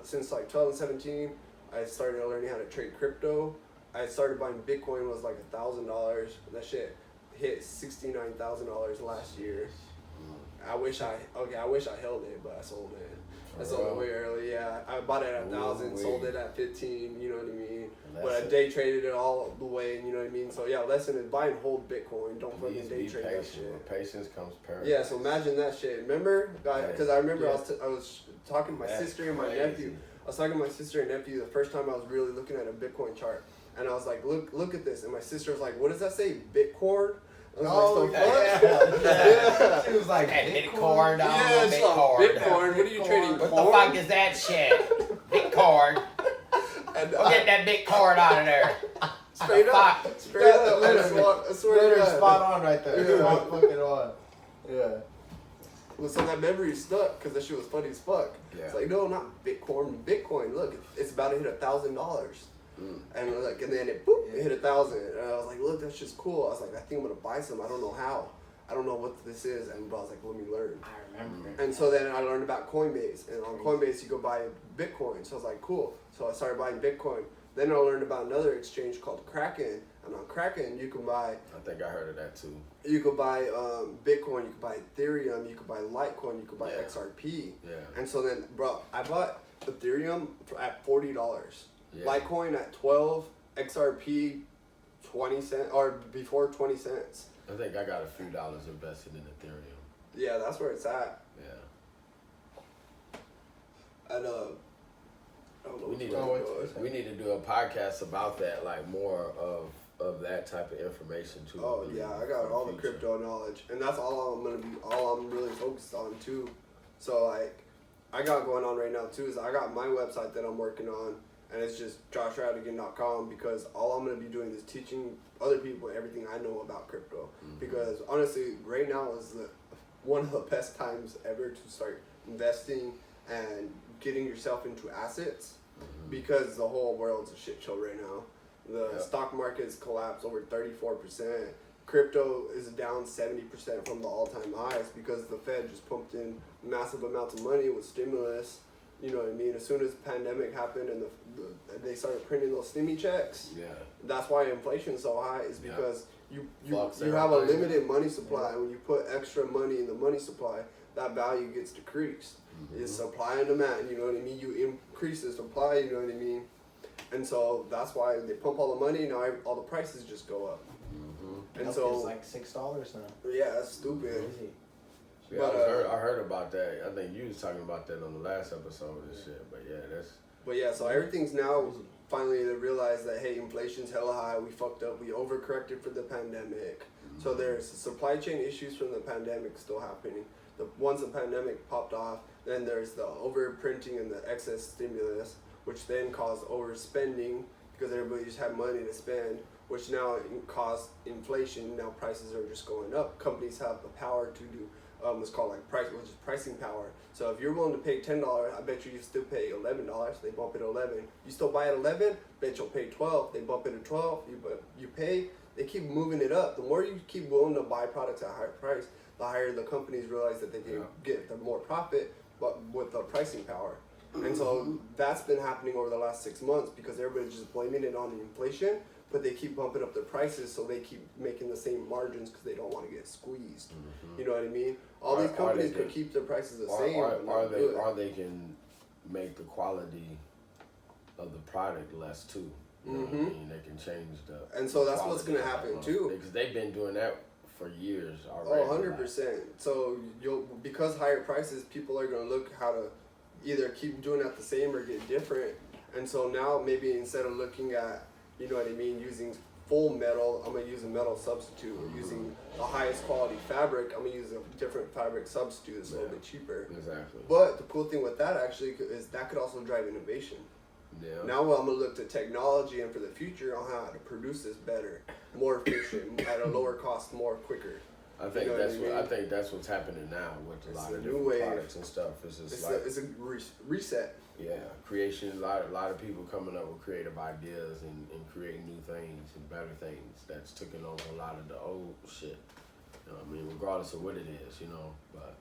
Speaker 3: since like 2017. I started learning how to trade crypto. I started buying Bitcoin, was like $1,000. That shit hit $69,000 last year. I wish I held it, but I sold it. I sold it way early, yeah. I bought it at 1,000, sold it at 15, you know what I mean? But I day traded it all the way, you know what I mean? So yeah, lesson is buy and hold Bitcoin. Don't fucking day trade that shit.
Speaker 1: With patience comes paradise.
Speaker 3: Yeah, so imagine that shit. Remember? Because I remember I was talking to my sister and my nephew. I was talking to my sister and nephew the first time I was really looking at a Bitcoin chart. And I was like, look at this. And my sister was like, what does that say? Bitcoin?
Speaker 2: Oh,
Speaker 3: yeah.
Speaker 2: She was like,
Speaker 4: Bitcoin,
Speaker 3: yeah, Bitcoin. What are you trading?
Speaker 4: What
Speaker 3: corn?
Speaker 4: the fuck is that shit? Bitcoin.
Speaker 3: And,
Speaker 4: Go get that Bitcoin out of there.
Speaker 3: Straight up. Straight up. I swear to God.
Speaker 2: spot on right there.
Speaker 3: Yeah.
Speaker 2: Spot fucking on. Yeah.
Speaker 3: Well, so that memory stuck because that shit was funny as fuck.
Speaker 1: Yeah.
Speaker 3: It's like, no, not Bitcoin. Bitcoin. Look, it's about to hit $1,000. And then it hit 1,000. And I was like, look, that's just cool. I was like, I think I'm gonna buy some. I don't know how. I don't know what this is. And I was like, let me learn.
Speaker 2: I remember.
Speaker 3: And so then I learned about Coinbase. And on Coinbase, you go buy Bitcoin. So I was like, cool. So I started buying Bitcoin. Then I learned about another exchange called Kraken. And on Kraken, you can buy.
Speaker 1: I think I heard of that too.
Speaker 3: You could buy Bitcoin. You could buy Ethereum. You could buy Litecoin. You could buy XRP.
Speaker 1: Yeah.
Speaker 3: And so then, bro, I bought Ethereum at $40.
Speaker 1: Yeah.
Speaker 3: Litecoin at 12, XRP 20 cents or before 20 cents.
Speaker 1: I think I got a few dollars invested in Ethereum.
Speaker 3: Yeah, that's where it's at.
Speaker 1: Yeah.
Speaker 3: And
Speaker 1: we need to do a podcast about that, like more of that type of information too.
Speaker 3: Oh yeah, I got all the crypto knowledge, and that's all I'm really focused on too. So like, I got going on right now too is I got my website that I'm working on. And it's just joshradigan.com because all I'm going to be doing is teaching other people everything I know about crypto. Because honestly, right now is one of the best times ever to start investing and getting yourself into assets because the whole world's a shit show right now. The stock market's collapsed over 34%. crypto is down 70% from the all-time highs because the Fed just pumped in massive amounts of money with stimulus. You know what I mean? As soon as the pandemic happened and they started printing those stimmy checks, that's why inflation is so high. Is because you have a limited money supply, and when you put extra money in the money supply, that value gets decreased. It's supply and demand. You know what I mean? You increase the supply. You know what I mean? And so that's why they pump all the money. Now all the prices just go up. And
Speaker 2: Milk
Speaker 3: so
Speaker 2: is like $6 now.
Speaker 3: yeah, that's stupid.
Speaker 2: Crazy.
Speaker 1: Yeah,
Speaker 3: But,
Speaker 1: I heard about that. I think you was talking about that on the last episode and shit. But yeah, that's.
Speaker 3: But yeah, so everything's now finally they realize that hey, inflation's hella high. We fucked up. We overcorrected for the pandemic. So there's supply chain issues from the pandemic still happening. Once the pandemic popped off, then there's the overprinting and the excess stimulus, which then caused overspending because everybody just had money to spend, which now caused inflation. Now prices are just going up. Companies have the power to do what's called like which is pricing power. So if you're willing to pay $10, I bet you still pay $11. They bump it to 11. You still buy at 11, bet you'll pay 12. They bump it to 12. You pay. They keep moving it up. The more you keep willing to buy products at a higher price, the higher the companies realize that they can get the more profit, but with the pricing power. And so that's been happening over the last 6 months because everybody's just blaming it on the inflation, but they keep bumping up their prices, so they keep making the same margins because they don't want to get squeezed. You know what I mean? All these companies could keep their prices the same.
Speaker 1: Or they can make the quality of the product less too. You know what I mean? They can change the.
Speaker 3: And so that's what's going to happen too.
Speaker 1: Because they've been doing that for years already.
Speaker 3: Oh, 100%. So because higher prices, people are going to look how to either keep doing it the same or get different. And so now maybe instead of looking at, you know what I mean, using full metal, I'm going to use a metal substitute. Or using the highest quality fabric, I'm going to use a different fabric substitute that's a little bit cheaper.
Speaker 1: Exactly.
Speaker 3: But the cool thing with that actually is that could also drive innovation.
Speaker 1: Yeah.
Speaker 3: Now I'm going to look to technology and for the future on how to produce this better, more efficient, at a lower cost, more quicker.
Speaker 1: I think I think that's what's happening now with a lot of different products and stuff. It's just
Speaker 3: it's a reset.
Speaker 1: Yeah, creation. A lot of people coming up with creative ideas and creating new things and better things that's taking over a lot of the old shit. You know what I mean, regardless of what it is, you know. But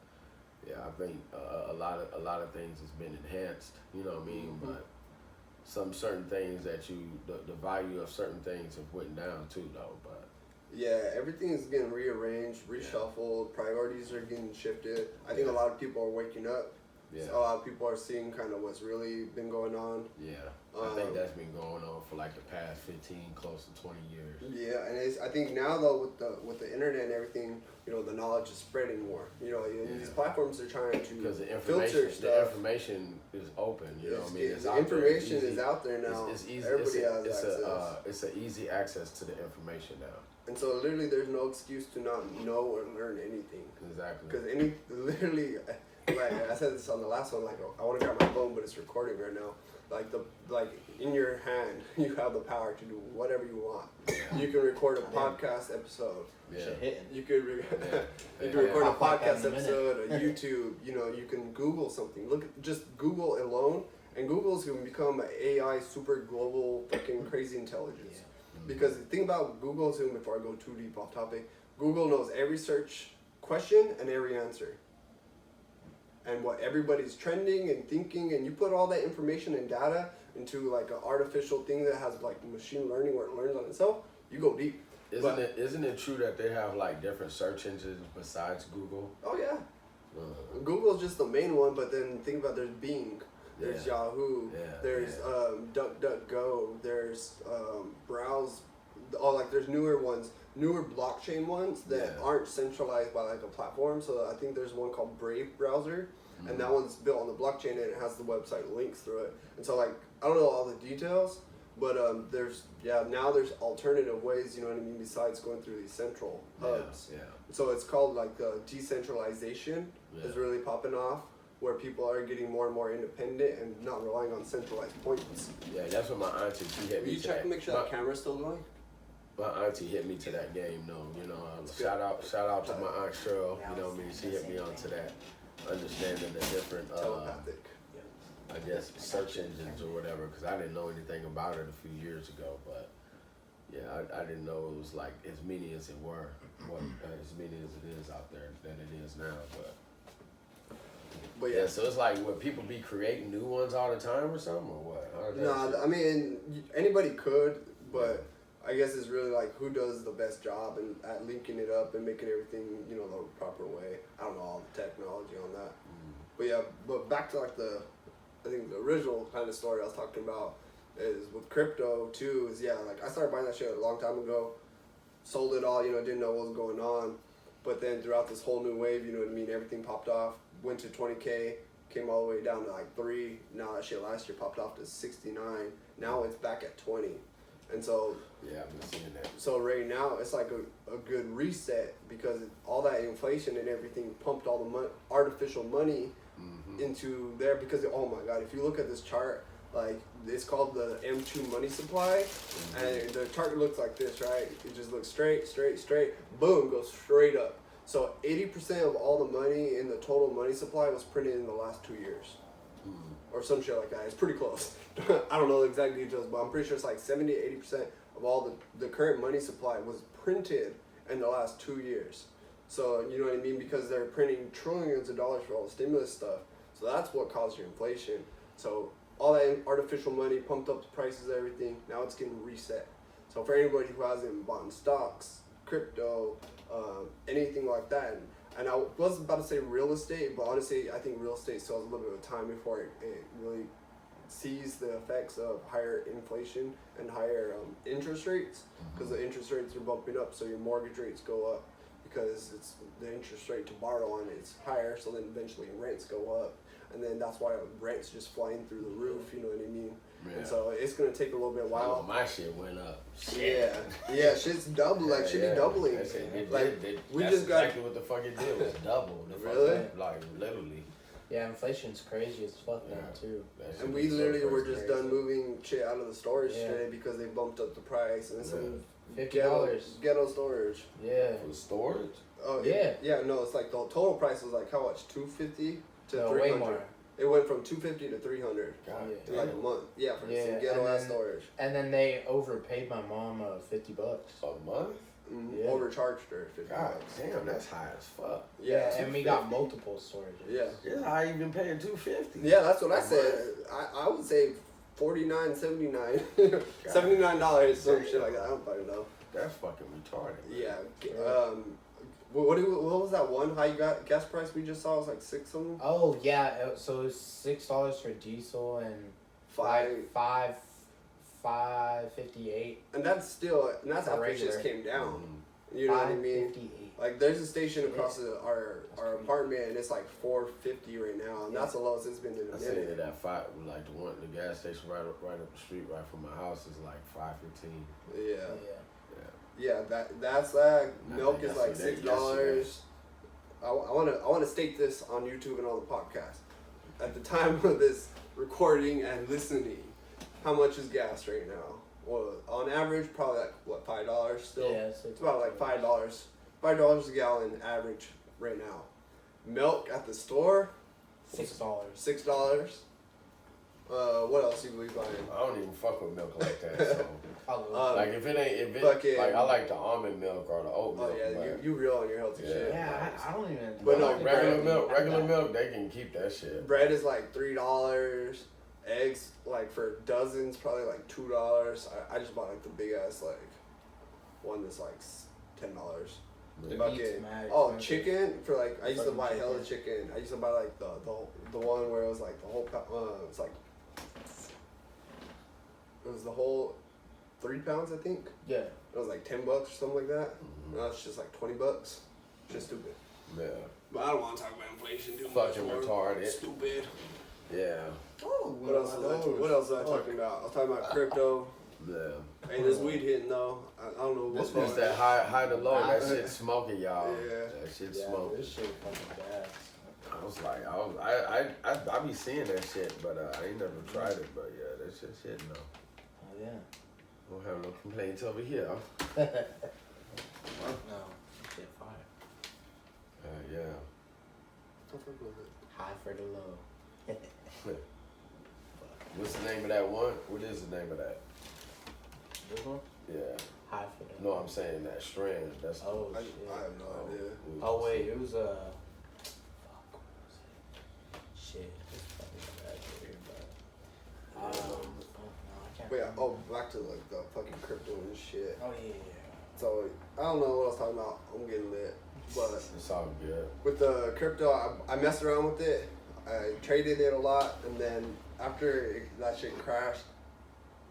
Speaker 1: yeah, I think a lot of things has been enhanced. You know what I mean, but some certain things that the value of certain things have went down too though. But
Speaker 3: yeah, everything is getting rearranged, reshuffled. Priorities are getting shifted. I think a lot of people are waking up.
Speaker 1: Yeah.
Speaker 3: So a lot of people are seeing kind of what's really been going on.
Speaker 1: Yeah, I think that's been going on for like the past 15, close to 20 years.
Speaker 3: Yeah, and I think now though with the internet and everything, you know, the knowledge is spreading more. You know, these platforms are trying to
Speaker 1: because the information is open. You know what I mean?
Speaker 3: The information is out there now.
Speaker 1: It's easy.
Speaker 3: Everybody has access.
Speaker 1: It's an easy access to the information now.
Speaker 3: And so literally, there's no excuse to not know or learn anything.
Speaker 1: Exactly.
Speaker 3: Because literally. Like I said this on the last one, like I want to grab my phone, but it's recording right now. Like in your hand, you have the power to do whatever you want. You can record a podcast episode.
Speaker 1: Yeah.
Speaker 3: You could record a podcast episode, a YouTube. You know, you can Google something. Just Google alone, and Google's gonna become an AI super global fucking crazy intelligence. Yeah. Because the thing about Google, before I go too deep off topic, Google knows every search question and every answer. And what everybody's trending and thinking, and you put all that information and data into like an artificial thing that has like machine learning where it learns on itself, you go deep.
Speaker 1: Isn't it true that they have like different search engines besides Google?
Speaker 3: Oh yeah. Google's just the main one, but then think about there's Bing, there's Yahoo, there's DuckDuckGo, there's Browse. There's newer blockchain ones that aren't centralized by like a platform. So I think there's one called Brave browser, and that one's built on the blockchain and it has the website links through it. And so like I don't know all the details, but now there's alternative ways, you know what I mean, besides going through these central hubs. Yeah. So it's called like decentralization is really popping off, where people are getting more and more independent and not relying on centralized points.
Speaker 1: Yeah, that's what my auntie hit me.
Speaker 3: You check to make sure that camera's still going?
Speaker 1: My auntie hit me to that game, though. You know, shout out to my aunt Cheryl. You know what I mean? She hit me onto that, understanding the different, I guess, search engines or whatever. Because I didn't know anything about it a few years ago. But Yeah, I didn't know it was like as many as it were, as many as it is out there than it is now. But yeah, so it's like what people be creating new ones all the time or something, or what?
Speaker 3: I mean anybody could, but I guess it's really like who does the best job and at linking it up and making everything the proper way. I don't know all the technology on that, but yeah. But back to like I think the original kind of story I was talking about is with crypto too. Is like I started buying that shit a long time ago, sold it all. Didn't know what was going on, but then throughout this whole new wave, everything popped off. Went to 20K, came all the way down to like 3. Now that shit last year popped off to 69. Now it's back at 20. And so
Speaker 1: yeah, I've been seeing that.
Speaker 3: So right now it's like a good reset because all that inflation and everything pumped all the artificial money into there because oh my god, if you look at this chart, like it's called the M2 money supply, and the chart looks like this, right? It just looks straight, boom, goes straight up. So 80% of all the money in the total money supply was printed in the last 2 years. Or some shit like that. It's pretty close. I don't know the exact details, but I'm pretty sure it's like 70-80% of all the current money supply was printed in the last 2 years. So, you know what I mean? Because they're printing trillions of dollars for all the stimulus stuff. So that's what caused your inflation. So all that artificial money pumped up the prices of everything. Now it's getting reset. So for anybody who hasn't bought stocks, crypto, anything like that, and I was about to say real estate, but honestly, I think real estate still has a little bit of time before it really sees the effects of higher inflation and higher interest rates, because the interest rates are bumping up, so your mortgage rates go up because it's the interest rate to borrow on it's higher, so then eventually rents go up, and then that's why rents just flying through the roof, you know what I mean? Yeah. And so it's gonna take a little bit while.
Speaker 1: My shit went up. Shit.
Speaker 3: Yeah, shit's double. Like shit be doubling.
Speaker 1: We just got exactly what the fuck it did was double.
Speaker 3: Really?
Speaker 1: Like literally.
Speaker 2: Yeah, inflation's crazy as fuck now too.
Speaker 3: And we literally were just done moving shit out of the storage today because they bumped up the price and some
Speaker 2: $50
Speaker 3: ghetto storage.
Speaker 2: Yeah.
Speaker 1: For storage?
Speaker 3: Oh yeah. No, it's like the total price was like how much? $250 to $300.
Speaker 2: Way more.
Speaker 3: It went from $250 to $300 in like a month. Yeah, for some ghetto ass storage.
Speaker 2: And then they overpaid my mom $50.
Speaker 1: A month?
Speaker 3: Yeah. Overcharged her $50.
Speaker 1: God damn, that's high as fuck.
Speaker 2: Yeah, and we got multiple storages.
Speaker 3: Yeah.
Speaker 1: That's how you been paying $250.
Speaker 3: Yeah, that's what I said. I would say $49, $79, $79, some shit like that. I don't fucking know.
Speaker 1: That's fucking retarded.
Speaker 3: Yeah. What was that one high gas price we just saw? It was like 6 something.
Speaker 2: Oh yeah, so it was $6 for diesel and $5.58.
Speaker 3: And that's after it just came down. You know what I mean? Like there's a station across our apartment and it's like $4.50 right now, and that's the lowest it's been in a minute.
Speaker 1: I say that the gas station right up the street right from my house is like $5.15.
Speaker 3: Yeah, that's that. Milk is like $6. I want to state this on YouTube and on the podcast. At the time of this recording and listening, how much is gas right now? Well, on average, probably like what, $5 still.
Speaker 2: Yeah,
Speaker 3: it's about like $5. $5 a gallon average right now. Milk at the store, $6. What else you be buying?
Speaker 1: I don't even fuck with milk like that. So. Like if it
Speaker 3: like
Speaker 1: I like the almond milk or the oat milk.
Speaker 3: Oh yeah, you real on your healthy shit.
Speaker 2: Yeah, I don't even.
Speaker 3: But no,
Speaker 1: like regular milk, they can keep that shit.
Speaker 3: Bread is like $3. Eggs like for dozens probably like $2. I just bought like the big ass like one that's like $10. Chicken for like I used to buy hella chicken. I used to buy like the one where it was like the whole it's like it was the whole 3 pounds I think.
Speaker 2: Yeah.
Speaker 3: It was like $10 or something like that. Now it's just like $20. Just stupid.
Speaker 1: Yeah.
Speaker 3: But I don't want to talk about inflation too
Speaker 1: much. Fucking retarded.
Speaker 3: Stupid.
Speaker 1: Yeah.
Speaker 3: Oh, what else was I talking about? I was talking about crypto.
Speaker 1: Yeah.
Speaker 3: Hey, this weed hitting though. I don't know what's going on.
Speaker 1: It's that high to low. That shit smoking, y'all.
Speaker 3: Yeah.
Speaker 1: That shit smoking.
Speaker 2: This shit fucking gas.
Speaker 1: I was like, I be seeing that shit, but I ain't never tried it. But yeah, that shit's hitting though.
Speaker 2: Oh yeah.
Speaker 1: Don't have no complaints over here.
Speaker 2: No, shit fire.
Speaker 1: Yeah.
Speaker 2: High for the low.
Speaker 1: What's the name of that one? What is the name of that?
Speaker 2: This one?
Speaker 1: Yeah.
Speaker 2: high for that.
Speaker 1: No, I'm saying that strand. That's
Speaker 2: Oh
Speaker 3: I
Speaker 2: shit.
Speaker 3: have no idea.
Speaker 2: Oh wait, it was shit. It's fucking bad here, but I can't.
Speaker 3: But yeah,
Speaker 2: remember.
Speaker 3: back to like the fucking crypto and shit.
Speaker 2: Oh yeah.
Speaker 3: So I don't know what I was talking about. I'm getting lit. But
Speaker 1: it's all good.
Speaker 3: with the crypto, I messed around with it. I traded it a lot, and then after that shit crashed,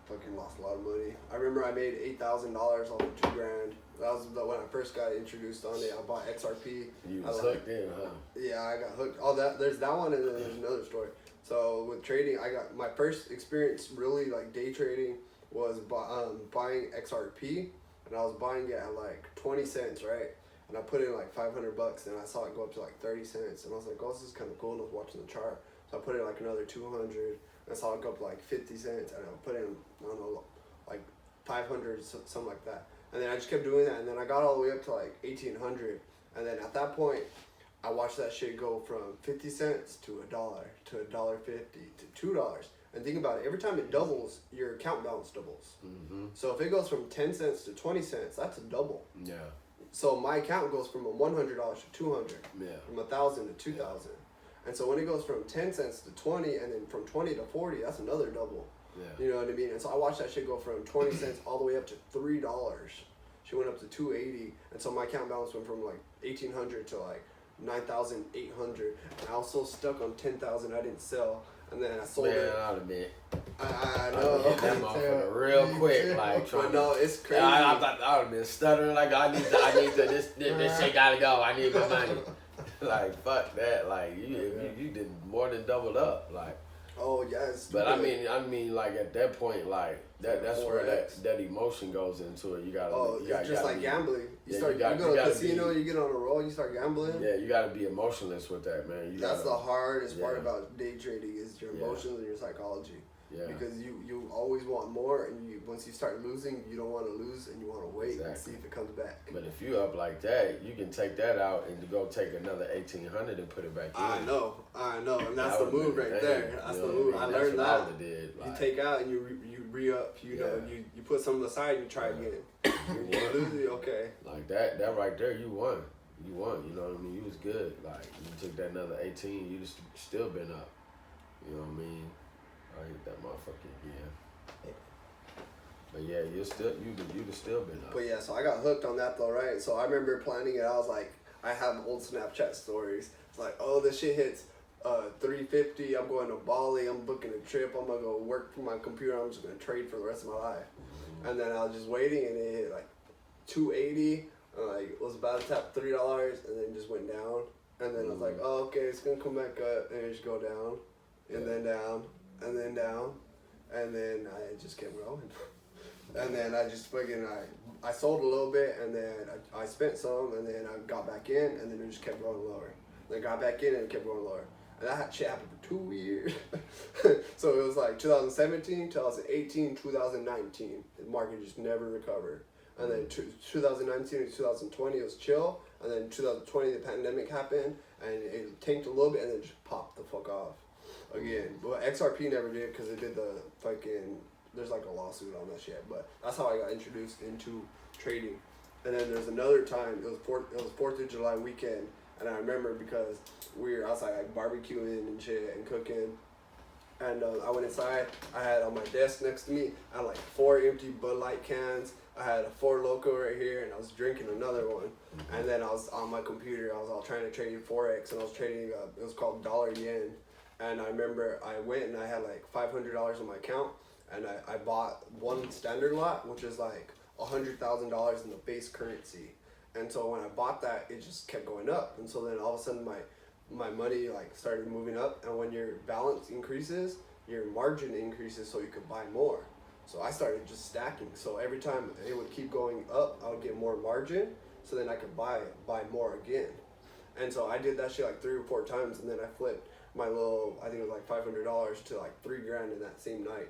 Speaker 3: fucking lost a lot of money. I remember I made $8,000 off of $2,000. That was when I first got introduced on it. I bought XRP.
Speaker 1: You was hooked in, huh?
Speaker 3: Yeah, I got hooked. Oh, there's that one, and then there's another story. So with trading, I got my first experience really like day trading was buying XRP, and I was buying it at like 20 cents, right? And I put in like $500, and I saw it go up to like 30 cents, and I was like, oh, this is kind of cool. And I was watching the chart, so I put in like another 200, and I saw it go up to like 50 cents, and I put in, I don't know, like 500, something like that. And then I just kept doing that, and then I got all the way up to like 1,800, and then at that point, I watched that shit go from 50 cents to $1 to $1.50 to $2. And think about it, every time it doubles, your account balance doubles.
Speaker 1: Mm-hmm.
Speaker 3: So if it goes from 10 cents to 20 cents, that's a double.
Speaker 1: Yeah.
Speaker 3: So my account goes from $100 to 200,
Speaker 1: Yeah.
Speaker 3: from 1,000 to 2,000. And so when it goes from 10 cents to 20, and then from 20 to 40, that's another double.
Speaker 1: Yeah.
Speaker 3: You know what I mean? And so I watched that shit go from 20 cents all the way up to $3. She went up to 280, and so my account balance went from like 1,800 to like 9,800. And I was so stuck on 10,000, I didn't sell, and then I sold
Speaker 1: Man,
Speaker 3: it.
Speaker 1: I'd have been.
Speaker 3: I
Speaker 1: I'd
Speaker 3: know.
Speaker 1: have hit that motherfucker real quick, like trying.
Speaker 3: But no, it's crazy.
Speaker 1: I thought I would have been stuttering like I need to. This shit gotta go. I need my money. Like fuck that. Like you did more than doubled up. Like.
Speaker 3: Oh yes.
Speaker 1: But I mean, like at that point, like that's where
Speaker 3: 4X.
Speaker 1: that emotion goes into it. You gotta.
Speaker 3: Oh,
Speaker 1: you
Speaker 3: it's just like
Speaker 1: be,
Speaker 3: gambling. You
Speaker 1: yeah,
Speaker 3: go to a
Speaker 1: gotta
Speaker 3: casino, you get on a roll, you start gambling.
Speaker 1: Yeah, you gotta be emotionless with that, man.
Speaker 3: That's the hardest part
Speaker 1: yeah.
Speaker 3: about day trading is your emotions and your psychology.
Speaker 1: Yeah.
Speaker 3: Because you always want more, and once you start losing, you don't want to lose, and you want to wait and see if it comes back.
Speaker 1: But if you up like that, you can take that out and go take another 1,800 and put it back in.
Speaker 3: I know, and that's the move right there. That's the
Speaker 1: You know
Speaker 3: move.
Speaker 1: what
Speaker 3: I
Speaker 1: mean?
Speaker 3: learned
Speaker 1: That's
Speaker 3: that.
Speaker 1: what I would've did. Like,
Speaker 3: You take out and you re up. You know, you put some aside and you try again. You lose it, okay.
Speaker 1: Like that right there, you won. You won. You know what I mean? You was good. Like you took that another 18, you'd still been up. You know what I mean? I hit that motherfucker again. But yeah, you'd have still been up.
Speaker 3: But yeah, so I got hooked on that though, right? So I remember planning it. I was like, I have old Snapchat stories. It's like, oh, this shit hits $350. I'm going to Bali. I'm booking a trip. I'm gonna go work for my computer. I'm just gonna trade for the rest of my life. And then I was just waiting, and it hit like 280. Like was about to tap $3, and then just went down. And then I was like, oh, okay, it's gonna come back up, and it just go down, and then down, and then down, and then I just kept going. And then I just fucking, I sold a little bit, and then I spent some, and then I got back in, and then it just kept going lower. Then got back in, and it kept going lower. And that shit happened for 2 years. So it was like 2017, 2018, 2019. The market just never recovered. And then 2019 and 2020 it was chill, and then 2020 the pandemic happened, and it tanked a little bit, and then just popped the fuck off again. But XRP never did, because it did the fucking, there's like a lawsuit on that shit. But that's how I got introduced into trading. And then there's another time, it was 4th of July weekend, and I remember because we were outside like barbecuing and shit and cooking. And I went inside. I had on my desk next to me, I had like 4 empty Bud Light cans. I had a 4 Loco right here, and I was drinking another one. And then I was on my computer. I was all trying to trade Forex, and I was trading. It was called dollar yen. And I remember I went and I had like $500 in my account, and I bought one standard lot, which is like $100,000 in the base currency. And so when I bought that, it just kept going up. And so then all of a sudden my money like started moving up, and when your balance increases, your margin increases, so you could buy more. So I started just stacking. So every time it would keep going up, I would get more margin, so then I could buy more again. And so I did that shit like 3 or 4 times, and then I flipped my little, I think it was like $500 to like $3,000 in that same night.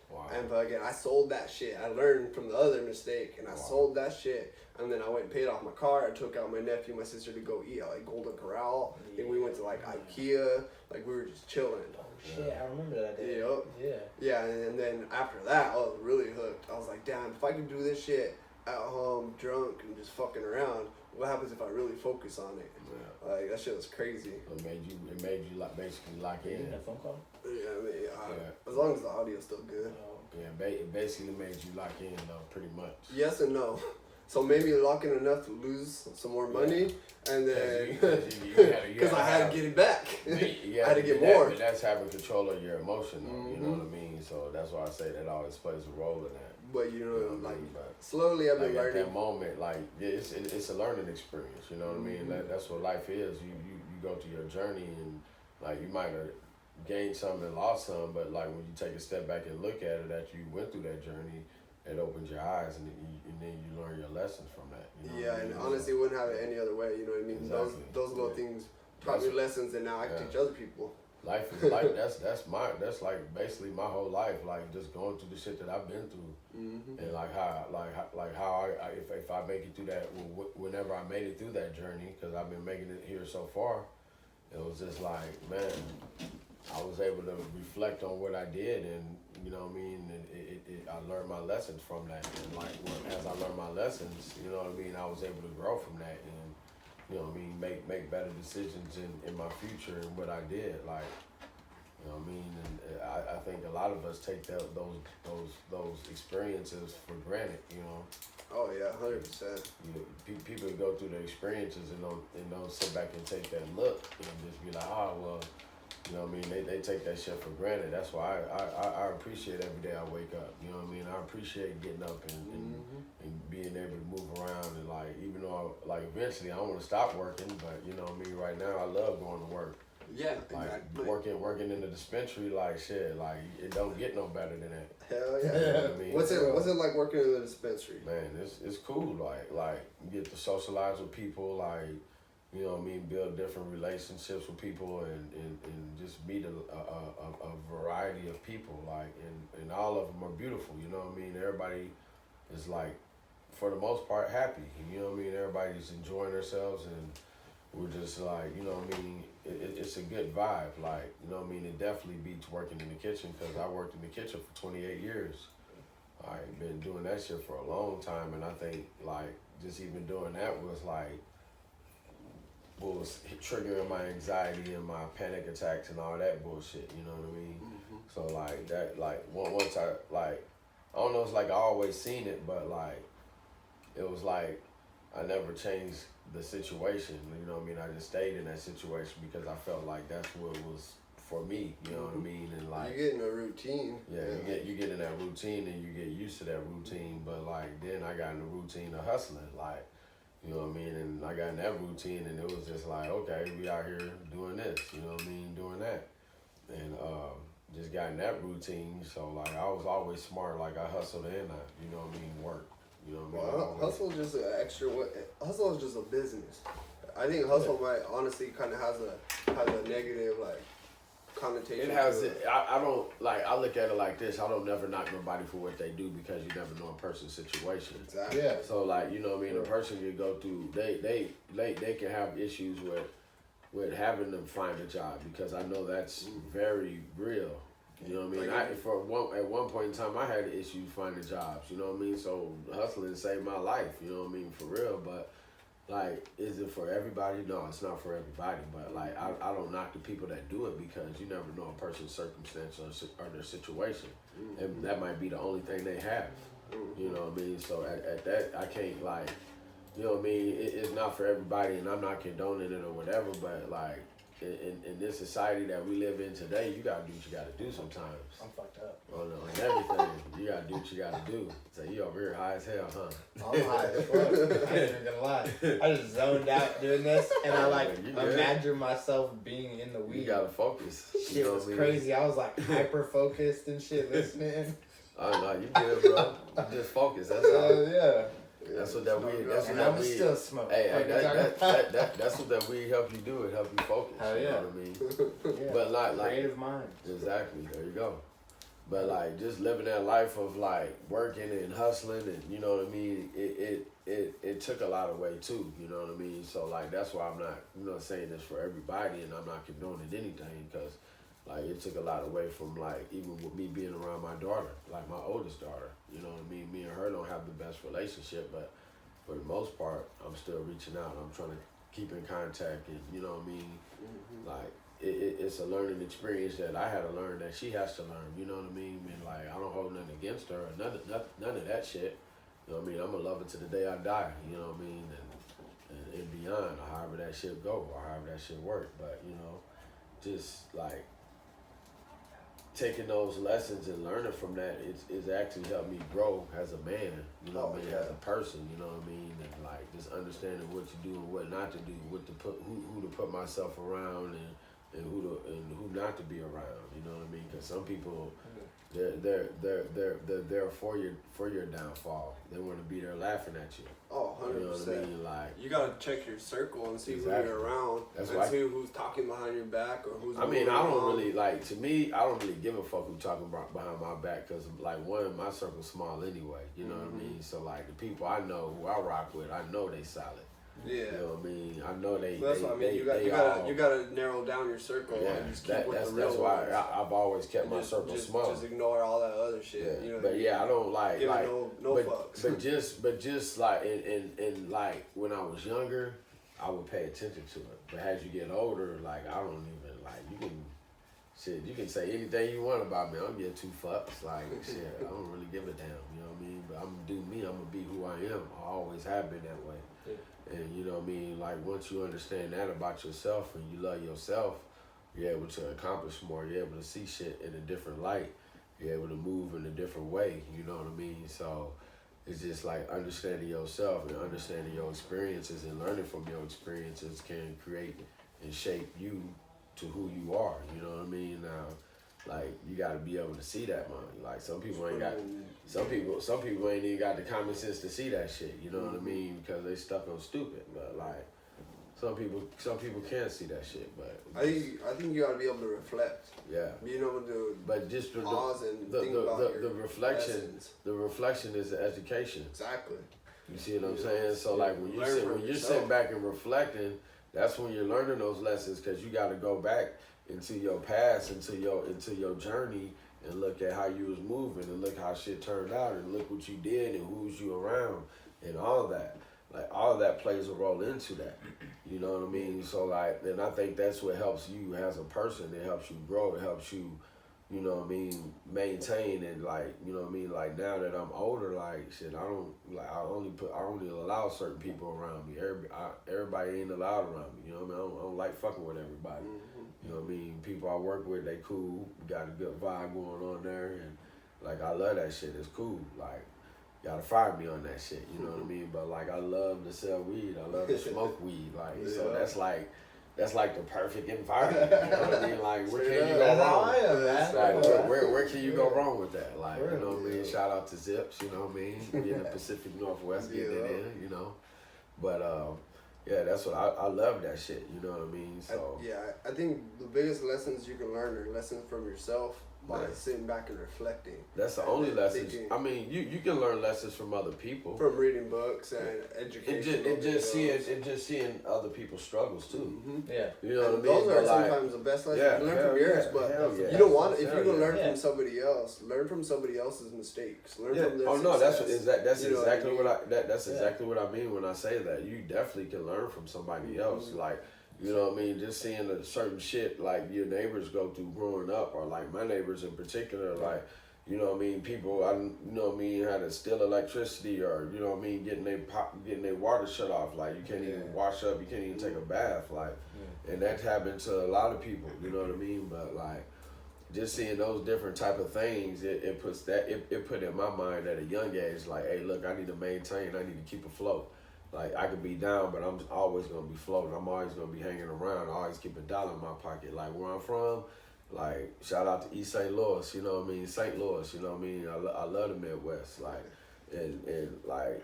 Speaker 1: Wow.
Speaker 3: And but again, I sold that shit. I learned from the other mistake, and I sold that shit. And then I went and paid off my car. I took out my nephew, my sister to go eat at like Golden Corral. Then we went to like IKEA. Like we were just chilling.
Speaker 2: Oh shit, I remember that day.
Speaker 3: Yep.
Speaker 2: Yeah.
Speaker 3: Yeah, and then after that, I was really hooked. I was like, damn, if I could do this shit at home drunk and just fucking around. What happens if I really focus on it?
Speaker 1: Yeah.
Speaker 3: Like that shit was crazy.
Speaker 1: It made you like basically lock in.
Speaker 2: That phone call?
Speaker 3: Yeah, I mean,
Speaker 1: Yeah.
Speaker 3: as long as the audio's still good.
Speaker 1: Yeah, it basically made you lock in though, pretty much.
Speaker 3: Yes and no. So maybe lock in enough to lose some more money, and then because I had to get it back, I had to get more.
Speaker 1: But that's having control of your emotion, though, you know what I mean? So that's why I say that always plays a role in that.
Speaker 3: But you know,
Speaker 1: You know what I
Speaker 3: like
Speaker 1: mean? But
Speaker 3: slowly I've been
Speaker 1: like at
Speaker 3: learning.
Speaker 1: that moment, like it's a learning experience. You know what I mean? That's what life is. You go through your journey, and like you might have gained some and lost some, but like when you take a step back and look at it, that you went through that journey, it opens your eyes, and then you learn your lessons from that. You know
Speaker 3: Yeah,
Speaker 1: what I
Speaker 3: and
Speaker 1: mean?
Speaker 3: honestly, wouldn't have it any other way. You know what I mean?
Speaker 1: Exactly.
Speaker 3: Those little things taught me lessons, and now I can teach other people.
Speaker 1: Life is like that's like basically my whole life, like just going through the shit that I've been through, and like how I if I make it through that, whenever I made it through that journey, because I've been making it here so far, it was just like, man, I was able to reflect on what I did, and you know what I mean, and I learned my lessons from that, and like as I learned my lessons, you know what I mean, I was able to grow from that, and you know what I mean, make better decisions in my future and what I did, like, you know what I mean, and I think a lot of us take those experiences for granted, you know.
Speaker 3: Oh yeah, 100%.
Speaker 1: People go through the experiences and don't sit back and take that look and just be like, oh well, you know what I mean, they take that shit for granted. That's why I appreciate every day I wake up, you know what I mean, I appreciate getting up and being able to move around, and like, even though like eventually I want to stop working, but you know what I mean, right now I love going to work.
Speaker 3: Yeah,
Speaker 1: like
Speaker 3: exactly.
Speaker 1: working in the dispensary, like shit, like it don't get no better than that.
Speaker 3: Hell yeah.
Speaker 1: You know what I mean?
Speaker 3: What's it like working in the dispensary?
Speaker 1: Man, it's cool. Like you get to socialize with people, like, you know what I mean, build different relationships with people, and just meet a variety of people, like, and all of them are beautiful, you know what I mean? Everybody is like, for the most part, happy, you know what I mean? Everybody's enjoying themselves, and we're just like, you know what I mean, it's a good vibe, like, you know what I mean? It definitely beats working in the kitchen, because I worked in the kitchen for 28 years. I've been doing that shit for a long time, and I think, like, just even doing that was like, what was triggering my anxiety and my panic attacks and all that bullshit, you know what I mean? So like that, like once I, like, I don't know, it's like I always seen it, but like, it was like, I never changed the situation, you know what I mean? I just stayed in that situation because I felt like that's what was for me, you know what I mean? And like,
Speaker 3: you get in a routine.
Speaker 1: Yeah, you get in that routine and you get used to that routine, but like, then I got in the routine of hustling, like, you know what I mean? And I got in that routine, and it was just like, okay, we out here doing this, you know what I mean, doing that. And just got in that routine, so like, I was always smart, like I hustled and I, you know what I mean, work. You know what I mean?
Speaker 3: Well, hustle is just an extra. Hustle is just a business. I think hustle might honestly kind of has a negative like connotation.
Speaker 1: It has it. I don't like. I look at it like this. I don't never knock nobody for what they do, because you never know a person's situation.
Speaker 3: Exactly.
Speaker 2: Yeah.
Speaker 1: So like, you know what I mean. A person can go through. They can have issues with having them find a job, because I know that's very real. You know what I mean? At one point in time, I had issues finding jobs. You know what I mean? So hustling saved my life. You know what I mean? For real. But like, is it for everybody? No, it's not for everybody. But like, I don't knock the people that do it, because you never know a person's circumstance or their situation, and that might be the only thing they have. You know what I mean? So at that, I can't like, you know what I mean? It's not for everybody, and I'm not condoning it or whatever. But like, in this society that we live in today, you gotta do what you gotta do sometimes.
Speaker 2: I'm fucked up.
Speaker 1: On everything, you gotta do what you gotta do. So you over here high as hell, huh?
Speaker 2: I'm high as fuck. I ain't even gonna lie. I just zoned out doing this, and I like imagine myself being in the weed.
Speaker 1: You gotta focus.
Speaker 2: Shit was crazy. I was like hyper focused and shit, listening.
Speaker 1: Oh no, you good, bro. You just focus. That's all.
Speaker 2: Yeah.
Speaker 1: That's what that weed. That's what
Speaker 2: And
Speaker 1: that
Speaker 2: I'm
Speaker 1: weed.
Speaker 2: still smoking.
Speaker 1: Hey, that's what that weed help you do. It help you focus.
Speaker 2: Hell
Speaker 1: You
Speaker 2: yeah.
Speaker 1: know what I mean?
Speaker 2: Yeah.
Speaker 1: But like
Speaker 2: Creative minds.
Speaker 1: exactly. There you go. But like, just living that life of like working and hustling, and you know what I mean. It took a lot away too. You know what I mean. So like, that's why I'm not saying this for everybody, and I'm not condoning anything, because Like it took a lot away from like even with me being around my daughter, like my oldest daughter. You know what I mean? Me and her don't have the best relationship, but for the most part, I'm still reaching out. I'm trying to keep in contact, and you know what I mean. Like it's a learning experience that I had to learn that she has to learn. You know what I mean? And like I don't hold nothing against her, or none of that shit. You know what I mean? I'm gonna love her to the day I die. You know what I mean? And beyond, or however that shit go, or however that shit work. But you know, just like taking those lessons and learning from that, it's actually helped me grow as a man. You know what I mean? As a person. You know what I mean? And like just understanding what to do and what not to do, what to put, who to put myself around, and who not to be around. You know what I mean? Because some people, they're there for your downfall. They want to be there laughing at you.
Speaker 3: Oh, 100%.
Speaker 1: You know what I mean? Like
Speaker 3: you gotta check your circle and see
Speaker 1: Exactly.
Speaker 3: who you're around,
Speaker 1: That's
Speaker 3: and
Speaker 1: why
Speaker 3: see who's talking behind your back or who's.
Speaker 1: I mean, I don't really like. To me, I don't really give a fuck who talking about behind my back because, like, one, my circle's small anyway. You know what I mean? So, like, the people I know who I rock with, I know they solid.
Speaker 3: Yeah.
Speaker 1: You know what I mean? I know they.
Speaker 3: So that's what I mean. You gotta narrow down your circle and just keep with the real
Speaker 1: that's why
Speaker 3: ones.
Speaker 1: I've always kept my circle small.
Speaker 3: Just ignore all that other shit.
Speaker 1: Yeah.
Speaker 3: You know.
Speaker 1: But yeah, I don't like
Speaker 3: give
Speaker 1: like
Speaker 3: no fucks.
Speaker 1: but just like and like when I was younger, I would pay attention to it. But as you get older, like I don't even like you can say anything you want about me. I don't give two fucks. Like shit, I don't really give a damn. You know what I mean? But I'm gonna do me. I'm gonna be who I am. I always have been that way.
Speaker 3: Yeah.
Speaker 1: And you know what I mean? Like once you understand that about yourself and you love yourself, you're able to accomplish more. You're able to see shit in a different light. You're able to move in a different way. You know what I mean? So it's just like understanding yourself and understanding your experiences and learning from your experiences can create and shape you to who you are. You know what I mean? Now, like you got to be able to see that, man. Like some people ain't got, some people ain't even got the common sense to see that shit. You know what I mean? Because they stuck on stupid. But like some people can't see that shit. But
Speaker 3: I think you gotta be able to reflect.
Speaker 1: Yeah.
Speaker 3: Being able to
Speaker 1: but just
Speaker 3: pause and think about
Speaker 1: the reflection.
Speaker 3: lessons.
Speaker 1: The reflection is the education.
Speaker 3: Exactly.
Speaker 1: You see what I'm saying? So like when you're
Speaker 3: yourself.
Speaker 1: sitting back and reflecting, that's when you're learning those lessons because you got to go back into your past, into your journey, and look at how you was moving, and look how shit turned out, and look what you did, and who's you around, and all that. Like all of that plays a role into that. You know what I mean? So like, and I think that's what helps you as a person. It helps you grow. It helps you, you know what I mean, maintain and like, you know what I mean. Like now that I'm older, like shit, I only allow certain people around me. Everybody ain't allowed around me. You know what I mean? I don't like fucking with everybody. You know what I mean? People I work with, they cool. We got a good vibe going on there, and like I love that shit. It's cool. Like. Gotta fire me on that shit, you know what I mean? But like, I love to sell weed. I love to smoke weed. Like, so that's like the perfect environment. You know what I mean? Like, where can you go wrong? Like, where can you go wrong with that? Like, you know what I mean? Shout out to Zips, you know what I mean? We in the Pacific Northwest, getting it in, you know? But yeah, that's what I love that shit. You know what I mean? So
Speaker 3: I think the biggest lessons you can learn are lessons from yourself. By sitting back and reflecting.
Speaker 1: That's the only lessons. I mean, you can learn lessons from other people.
Speaker 3: From reading books and education.
Speaker 1: And just seeing other people's struggles too.
Speaker 2: Yeah.
Speaker 1: You know what I mean?
Speaker 3: Those are sometimes the best lessons you can learn from yours, but you don't want if you're gonna learn from somebody else, learn from somebody else's mistakes. Learn from their success.
Speaker 1: That's exactly what I mean when I say that. You definitely can learn from somebody else. Like, you know what I mean? Just seeing a certain shit like your neighbors go through growing up, or like my neighbors in particular, like, you know what I mean? People, you know what I mean, had to steal electricity, or you know what I mean, getting their water shut off. Like you can't even wash up, you can't even take a bath. Like, and that happened to a lot of people. You know what I mean? But like, just seeing those different type of things, it put in my mind at a young age, like, hey, look, I need to maintain, I need to keep afloat. Like, I could be down, but I'm always going to be floating. I'm always going to be hanging around. I always keep a dollar in my pocket. Like, where I'm from, like, shout out to East St. Louis, you know what I mean? St. Louis, you know what I mean? I love the Midwest. Like, and like,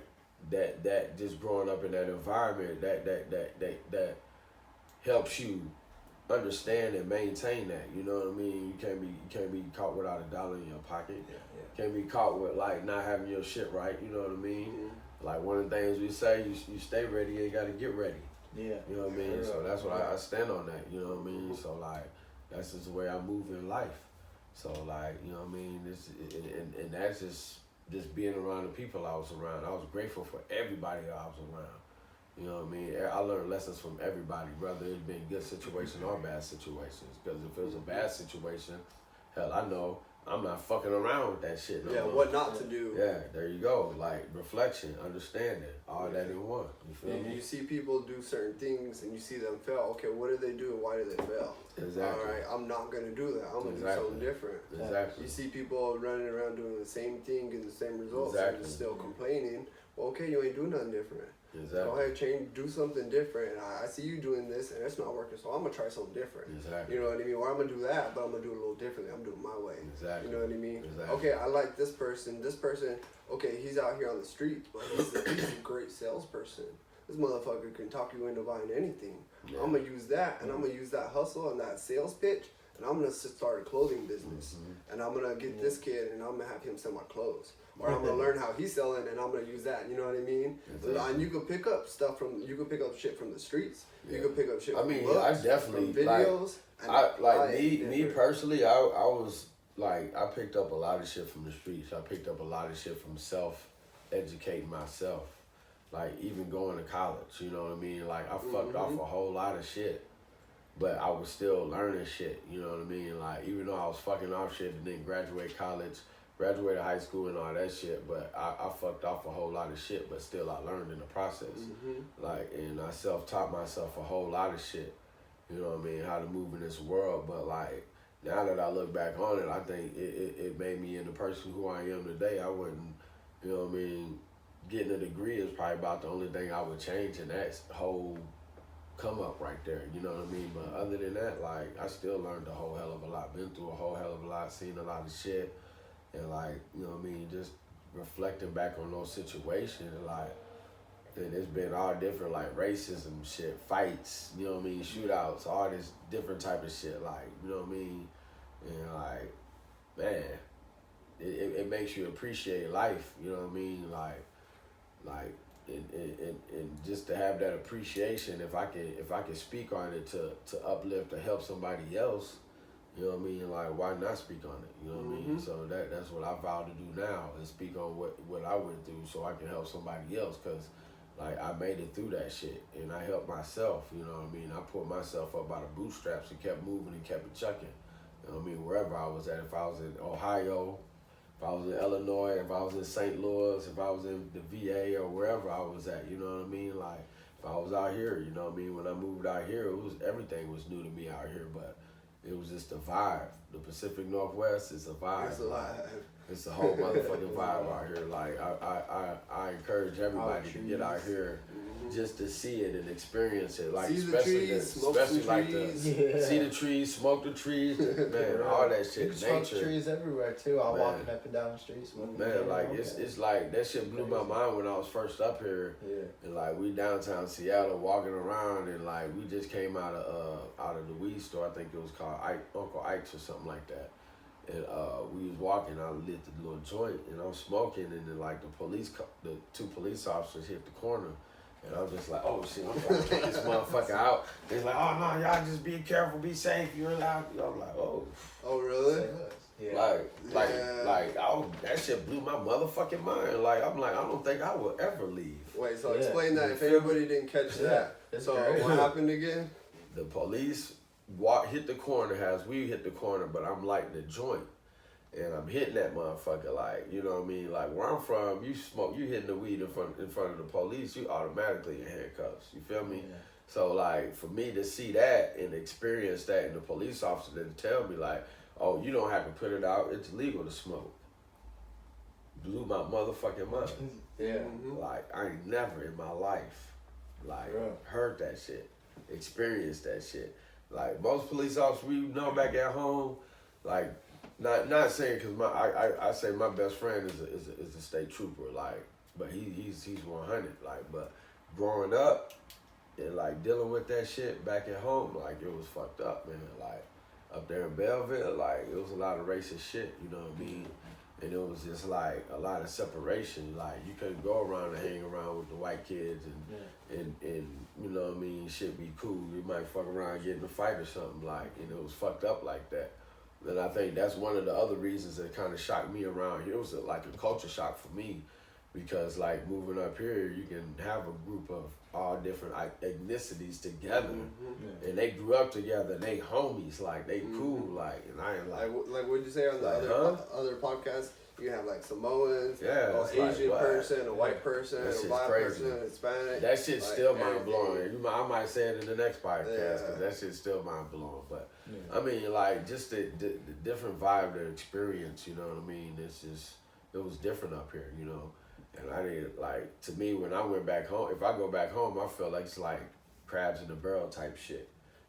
Speaker 1: that just growing up in that environment, that helps you understand and maintain that. You know what I mean? You can't be caught without a dollar in your pocket. Can't be caught with, like, not having your shit right. You know what I mean? Like, one of the things we say, you stay ready, you got to get ready.
Speaker 2: Yeah.
Speaker 1: You know what I mean? So that's what I stand on that, you know what I mean? So, like, That's just the way I move in life. So like, you know what I mean? And that's just being around the people I was around. I was grateful for everybody I was around. You know what I mean? I learned lessons from everybody, whether it's been good situations or bad situations. Because if it was a bad situation, hell, I know I'm not fucking around with that shit no more.
Speaker 3: What not to do.
Speaker 1: Yeah, there you go. Like reflection, understanding, all that in one. You feel me?
Speaker 3: You see people do certain things and you see them fail. Okay, what did they do and why did they fail?
Speaker 1: Exactly.
Speaker 3: All right, I'm not gonna do that. I'm gonna do something different.
Speaker 1: Exactly.
Speaker 3: You see people running around doing the same thing, getting the same results,
Speaker 1: Exactly.
Speaker 3: and still complaining. Well, okay, you ain't doing nothing different.
Speaker 1: Exactly.
Speaker 3: Go ahead, change, do something different. And I see you doing this, and it's not working, so I'm gonna try something different.
Speaker 1: Exactly.
Speaker 3: You know what I mean? Or I'm gonna do that, but I'm gonna do it a little differently. I'm doing it my way.
Speaker 1: Exactly.
Speaker 3: You know what I mean?
Speaker 1: Exactly.
Speaker 3: Okay, I like this person. This person, okay, he's out here on the street, but he's a great salesperson. This motherfucker can talk you into buying anything.
Speaker 1: Yeah.
Speaker 3: I'm gonna use that, and I'm gonna use that hustle and that sales pitch, and I'm gonna start a clothing business. And I'm gonna get this kid, and I'm gonna have him sell my clothes. Or I'm gonna learn how he's selling, and I'm gonna use that. You know what I mean?
Speaker 1: Exactly.
Speaker 3: And you can pick up stuff from. You can pick up shit from the streets.
Speaker 1: Yeah.
Speaker 3: You can pick up shit.
Speaker 1: I
Speaker 3: from
Speaker 1: mean,
Speaker 3: books,
Speaker 1: I definitely
Speaker 3: from videos.
Speaker 1: me personally. I was like, I picked up a lot of shit from the streets. I picked up a lot of shit from educating myself. Like even going to college. You know what I mean? Like I fucked off a whole lot of shit. But I was still learning shit, you know what I mean? Like, even though I was fucking off shit and then graduated college, graduated high school and all that shit, but I fucked off a whole lot of shit, but still I learned in the process. Like, and I self-taught myself a whole lot of shit, you know what I mean, how to move in this world. But like, now that I look back on it, I think it made me into the person who I am today. I wouldn't, you know what I mean, getting a degree is probably about the only thing I would change in that whole come up right there, you know what I mean? But other than that, like, I still learned a whole hell of a lot, been through a whole hell of a lot, seen a lot of shit, and like, you know what I mean, just reflecting back on those situations, like, and it's been all different, like, racism shit, fights, you know what I mean, shootouts, all this different type of shit, like, you know what I mean? And like, man, it makes you appreciate life, you know what I mean? Like, and just to have that appreciation, if I can speak on it to uplift or help somebody else, you know what I mean? Like, why not speak on it? You know what I mean? So that's what I vow to do now, is speak on what I went through, so I can help somebody else. Cause like, I made it through that shit, and I helped myself. You know what I mean? I pulled myself up by the bootstraps and kept moving and kept it chucking. You know what I mean? Wherever I was at, if I was in Ohio, if I was in Illinois, if I was in St. Louis, if I was in the VA or wherever I was at, you know what I mean? Like, if I was out here, you know what I mean? When I moved out here, everything was new to me out here, but it was just a vibe. The Pacific Northwest is a vibe.
Speaker 3: It's alive.
Speaker 1: It's a whole motherfucking vibe out here. Like, I encourage everybody to get out here just to see it and experience it. Like,
Speaker 3: see
Speaker 1: especially
Speaker 3: the trees, smoke some trees.
Speaker 1: see the trees, smoke the trees, man, all that shit.
Speaker 2: You can smoke
Speaker 1: Nature.
Speaker 2: trees everywhere too. I'm
Speaker 1: Man.
Speaker 2: walking up and down the street smoking.
Speaker 1: Man, like it's like that shit blew my mind when I was first up here.
Speaker 2: Yeah.
Speaker 1: And like we downtown Seattle walking around, and like we just came out of the weed store. I think it was called Uncle Ike's or something like that. And we was walking, I lit the little joint, and I'm smoking, and then like the two police officers hit the corner. And I was just like, oh shit, I'm gonna take this motherfucker out. They're like, oh no, y'all just be careful, be safe, you're allowed. I'm like, oh.
Speaker 3: Oh really?
Speaker 2: Yeah.
Speaker 1: That shit blew my motherfucking mind. Like, I'm like, I don't think I will ever leave.
Speaker 3: Wait, so
Speaker 2: Yeah.
Speaker 3: explain that if anybody didn't catch that.
Speaker 2: It's
Speaker 3: So
Speaker 2: great.
Speaker 3: what happened again?
Speaker 1: The police hit the corner, we hit the corner, but I'm lighting the joint. And I'm hitting that motherfucker, like, you know what I mean? Like, where I'm from, you hitting the weed in front of the police, you automatically in handcuffs. You feel me?
Speaker 2: Yeah.
Speaker 1: So, like, for me to see that and experience that, and the police officer didn't tell me, like, oh, you don't have to put it out, it's legal to smoke. Blew my motherfucking mind.
Speaker 2: Yeah.
Speaker 1: Like, I ain't never in my life, like, heard that shit, experienced that shit. Like, most police officers we know back at home, like, not saying, because I say my best friend is a state trooper, like, but he's 100, like, but growing up and like dealing with that shit back at home, like, it was fucked up, man. Like, up there in Belleville, like, it was a lot of racist shit, you know what I mean? and it was just like a lot of separation. Like you couldn't go around and hang around with the white kids and you know what I mean, shit be cool. You might fuck around and get in a fight or something, like, and it was fucked up like that. And I think that's one of the other reasons that kind of shocked me around here. It was like a culture shock for me, because like moving up here, you can have a group of all different ethnicities together, and they grew up together, and they homies, like they cool, like, and I ain't
Speaker 3: like what'd you say on the
Speaker 1: like,
Speaker 3: other podcasts? You have like Samoans,
Speaker 1: yeah,
Speaker 3: an Asian
Speaker 1: like,
Speaker 3: person, a white person,
Speaker 1: that
Speaker 3: a
Speaker 1: shit's
Speaker 3: black
Speaker 1: crazy.
Speaker 3: person, a Hispanic.
Speaker 1: That shit's
Speaker 3: like,
Speaker 1: still mind
Speaker 3: everything.
Speaker 1: blowing. I might say it in the next podcast, because
Speaker 3: Yeah.
Speaker 1: that shit's still mind blowing. But I mean, like, just the different vibe, the experience. You know what I mean? It's just, it was different up here, you know. And I didn't, like, to me, when I went back home, if I go back home, I feel like it's like crabs in a barrel type shit.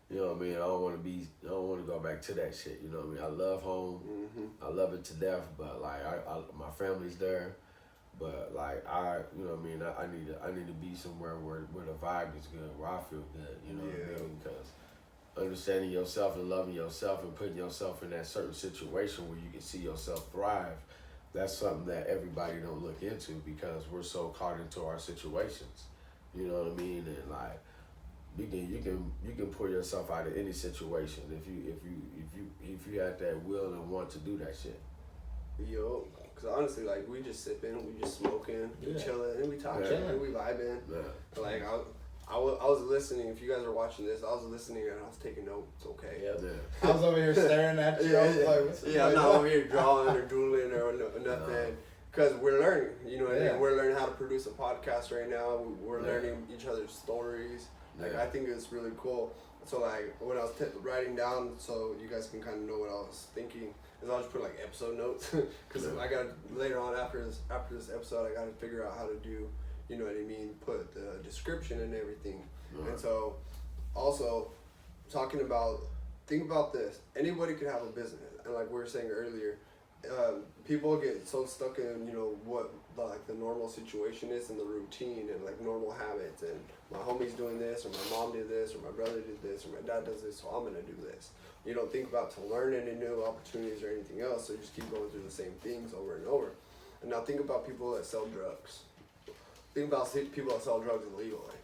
Speaker 1: You know what I mean? I don't want to go back to that shit. You know what I mean? I love home. I love it to death. But like, my family's there. But like, you know what I mean? I need to be somewhere where the vibe is good, where I feel good. You know what I mean? Because understanding yourself and loving yourself and putting yourself in that certain situation where you can see yourself thrive, that's something that everybody don't look into, because we're so caught into our situations. You know what I mean? And like, you can pull yourself out of any situation if you had that will and want to do that shit.
Speaker 3: Yo, because honestly, like, we just sipping, we just smoking, we chilling, and we talking, and we vibing.
Speaker 1: Yeah.
Speaker 3: Like, I was listening. If you guys are watching this, I was listening and I was taking notes. Okay.
Speaker 2: Yep.
Speaker 1: Yeah.
Speaker 2: I was over here staring at you. I was like, what's
Speaker 3: I'm not over here drawing or doodling or nothing. Because we're learning, you know what I mean? We're learning how to produce a podcast right now. We're learning each other's stories. Like, I think it's really cool. So, like, when I was writing down, so you guys can kind of know what I was thinking, is I'll just put, like, episode notes. Because I got, later on after this episode, I got to figure out how to do, you know what I mean, put the description and everything. And so, also, talking about, think about this. Anybody could have a business. And like we were saying earlier, people get so stuck in, you know, what like the normal situation is and the routine and like normal habits, and my homie's doing this, or my mom did this, or my brother did this, or my dad does this, so I'm gonna do this. You don't think about to learn any new opportunities or anything else, so you just keep going through the same things over and over. And now think about people that sell drugs. Think about people that sell drugs illegally.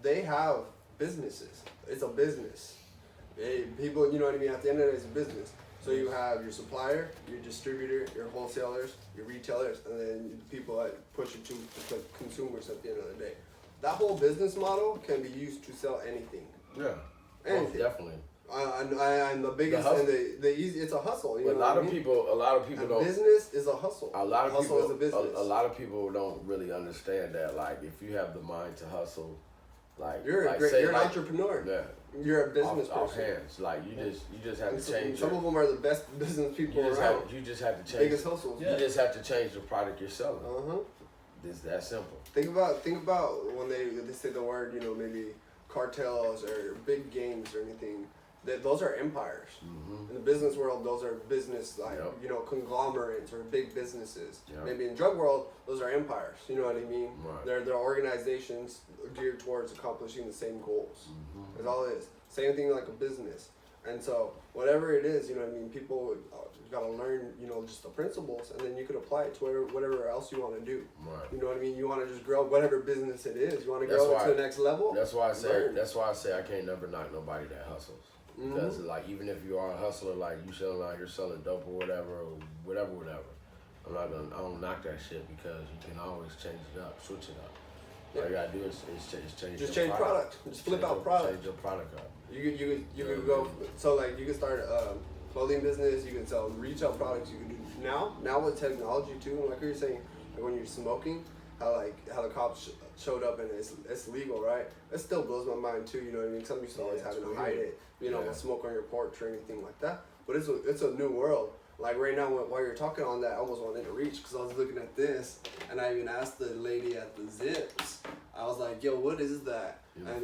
Speaker 3: They have businesses. It's a business. People, you know what I mean? At the end of the day, it's a business. So you have your supplier, your distributor, your wholesalers, your retailers, and then the people that push it to the consumers at the end of the day. That whole business model can be used to sell anything.
Speaker 1: Yeah.
Speaker 3: Anything.
Speaker 1: Definitely.
Speaker 3: I'm the biggest and the easy. It's a hustle. You know
Speaker 1: a lot of people don't.
Speaker 3: Business is a hustle.
Speaker 1: A lot of
Speaker 3: hustle
Speaker 1: people.
Speaker 3: is a business.
Speaker 1: A lot of people don't really understand that. Like, if you have the mind to hustle, like
Speaker 3: you're an entrepreneur.
Speaker 1: Yeah.
Speaker 3: You're a business person.
Speaker 1: Off hands, like you just have to change.
Speaker 3: Some of them are the best business people around.
Speaker 1: You just have to change.
Speaker 3: Biggest hustles.
Speaker 1: You just have to change the product you're selling. It's that simple.
Speaker 3: Think about when they say the word, you know, maybe cartels or big gangs or anything. Those are empires. In the business world, those are business, like, you know, conglomerates or big businesses. Maybe in the drug world, those are empires. You know what I mean?
Speaker 1: Right.
Speaker 3: They're organizations geared towards accomplishing the same goals. That's all it is. Same thing like a business. And so whatever it is, you know what I mean, people got to learn, you know, just the principles, and then you could apply it to whatever else you want to do.
Speaker 1: Right.
Speaker 3: You know what I mean? You want to just grow whatever business it is. You want to grow it to the next level.
Speaker 1: That's why I say I can't never knock nobody that hustles. Because like, even if you are a hustler, like you selling out here selling dope or whatever, I don't knock that shit, because you can always change it up, switch it up. All you gotta do is change.
Speaker 3: Just change product. Just flip out product.
Speaker 1: Change your product up.
Speaker 3: You could go, so like you can start a clothing business. You can sell retail products. You can do now with technology too. Like you were saying, like when you're smoking, how the cops showed up and it's legal, right? It still blows my mind too. You know what I mean? Some used to always having to hide it. You know, smoke on your porch or anything like that. But it's a new world. Like right now, while you're talking on that, I almost wanted to reach, because I was looking at this, and I even asked the lady at the Zips. I was like, "Yo, what is that?" And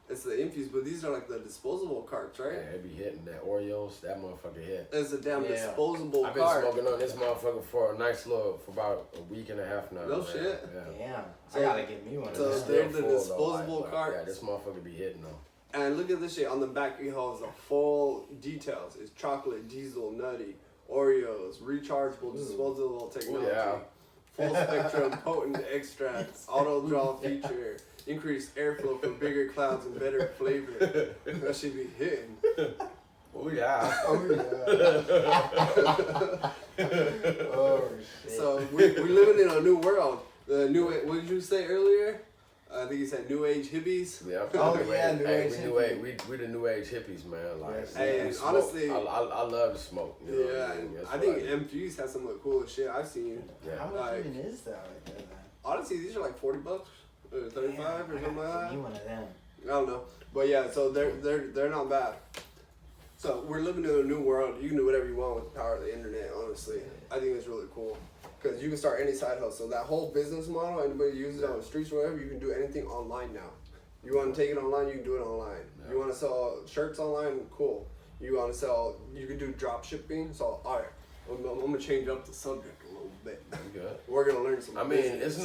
Speaker 3: it's the Infuse, but these are like the disposable carts, right?
Speaker 1: Yeah, they be hitting that Oreos. That motherfucker hit.
Speaker 3: It's a damn disposable cart.
Speaker 1: I've been smoking on this motherfucker for about a week and a half now.
Speaker 3: No shit.
Speaker 1: Yeah.
Speaker 2: Damn. So, I gotta get me one of
Speaker 3: so
Speaker 2: those.
Speaker 3: they're the disposable carts.
Speaker 1: Yeah, this motherfucker be hitting them.
Speaker 3: And look at this shit on the back. It has the full details. It's chocolate, diesel, nutty, Oreos, rechargeable, disposable technology.
Speaker 1: Yeah.
Speaker 3: Full spectrum, potent extracts, auto draw feature, increased airflow for bigger clouds and better flavor. That should be hitting.
Speaker 1: Oh yeah.
Speaker 2: Oh yeah. Oh shit.
Speaker 3: So we're living in a new world. The new, what did you say earlier? I think you said new age hippies.
Speaker 1: Yeah.
Speaker 2: Oh, yeah, new age
Speaker 1: We the new age hippies, man. Like,
Speaker 2: Yes.
Speaker 3: Hey,
Speaker 1: we
Speaker 3: and
Speaker 1: smoke.
Speaker 3: honestly-
Speaker 1: I love to smoke. You know what
Speaker 3: Yeah,
Speaker 1: I mean?
Speaker 3: and
Speaker 1: That's
Speaker 3: I
Speaker 1: what
Speaker 3: think
Speaker 1: do.
Speaker 3: MGs has some of the coolest shit I've seen.
Speaker 1: Yeah.
Speaker 2: How much
Speaker 3: like-
Speaker 2: even is that right there, then?
Speaker 3: Honestly, these are like $40 or 35 or something like that.
Speaker 2: Need one of them.
Speaker 3: I don't know, but yeah, so they're not bad. So we're living in a new world. You can do whatever you want with the power of the internet. Honestly, I think it's really cool because you can start any side hustle. That whole business model, anybody uses it on the streets or whatever, you can do anything online now. You want to take it online, you can do it online.
Speaker 1: Yeah.
Speaker 3: You want to sell shirts online, cool. You want to sell, you can do drop shipping. So all right, I'm gonna change up the subject a little bit.
Speaker 1: You good?
Speaker 3: We're gonna learn some.
Speaker 1: I mean,
Speaker 3: business.
Speaker 1: it's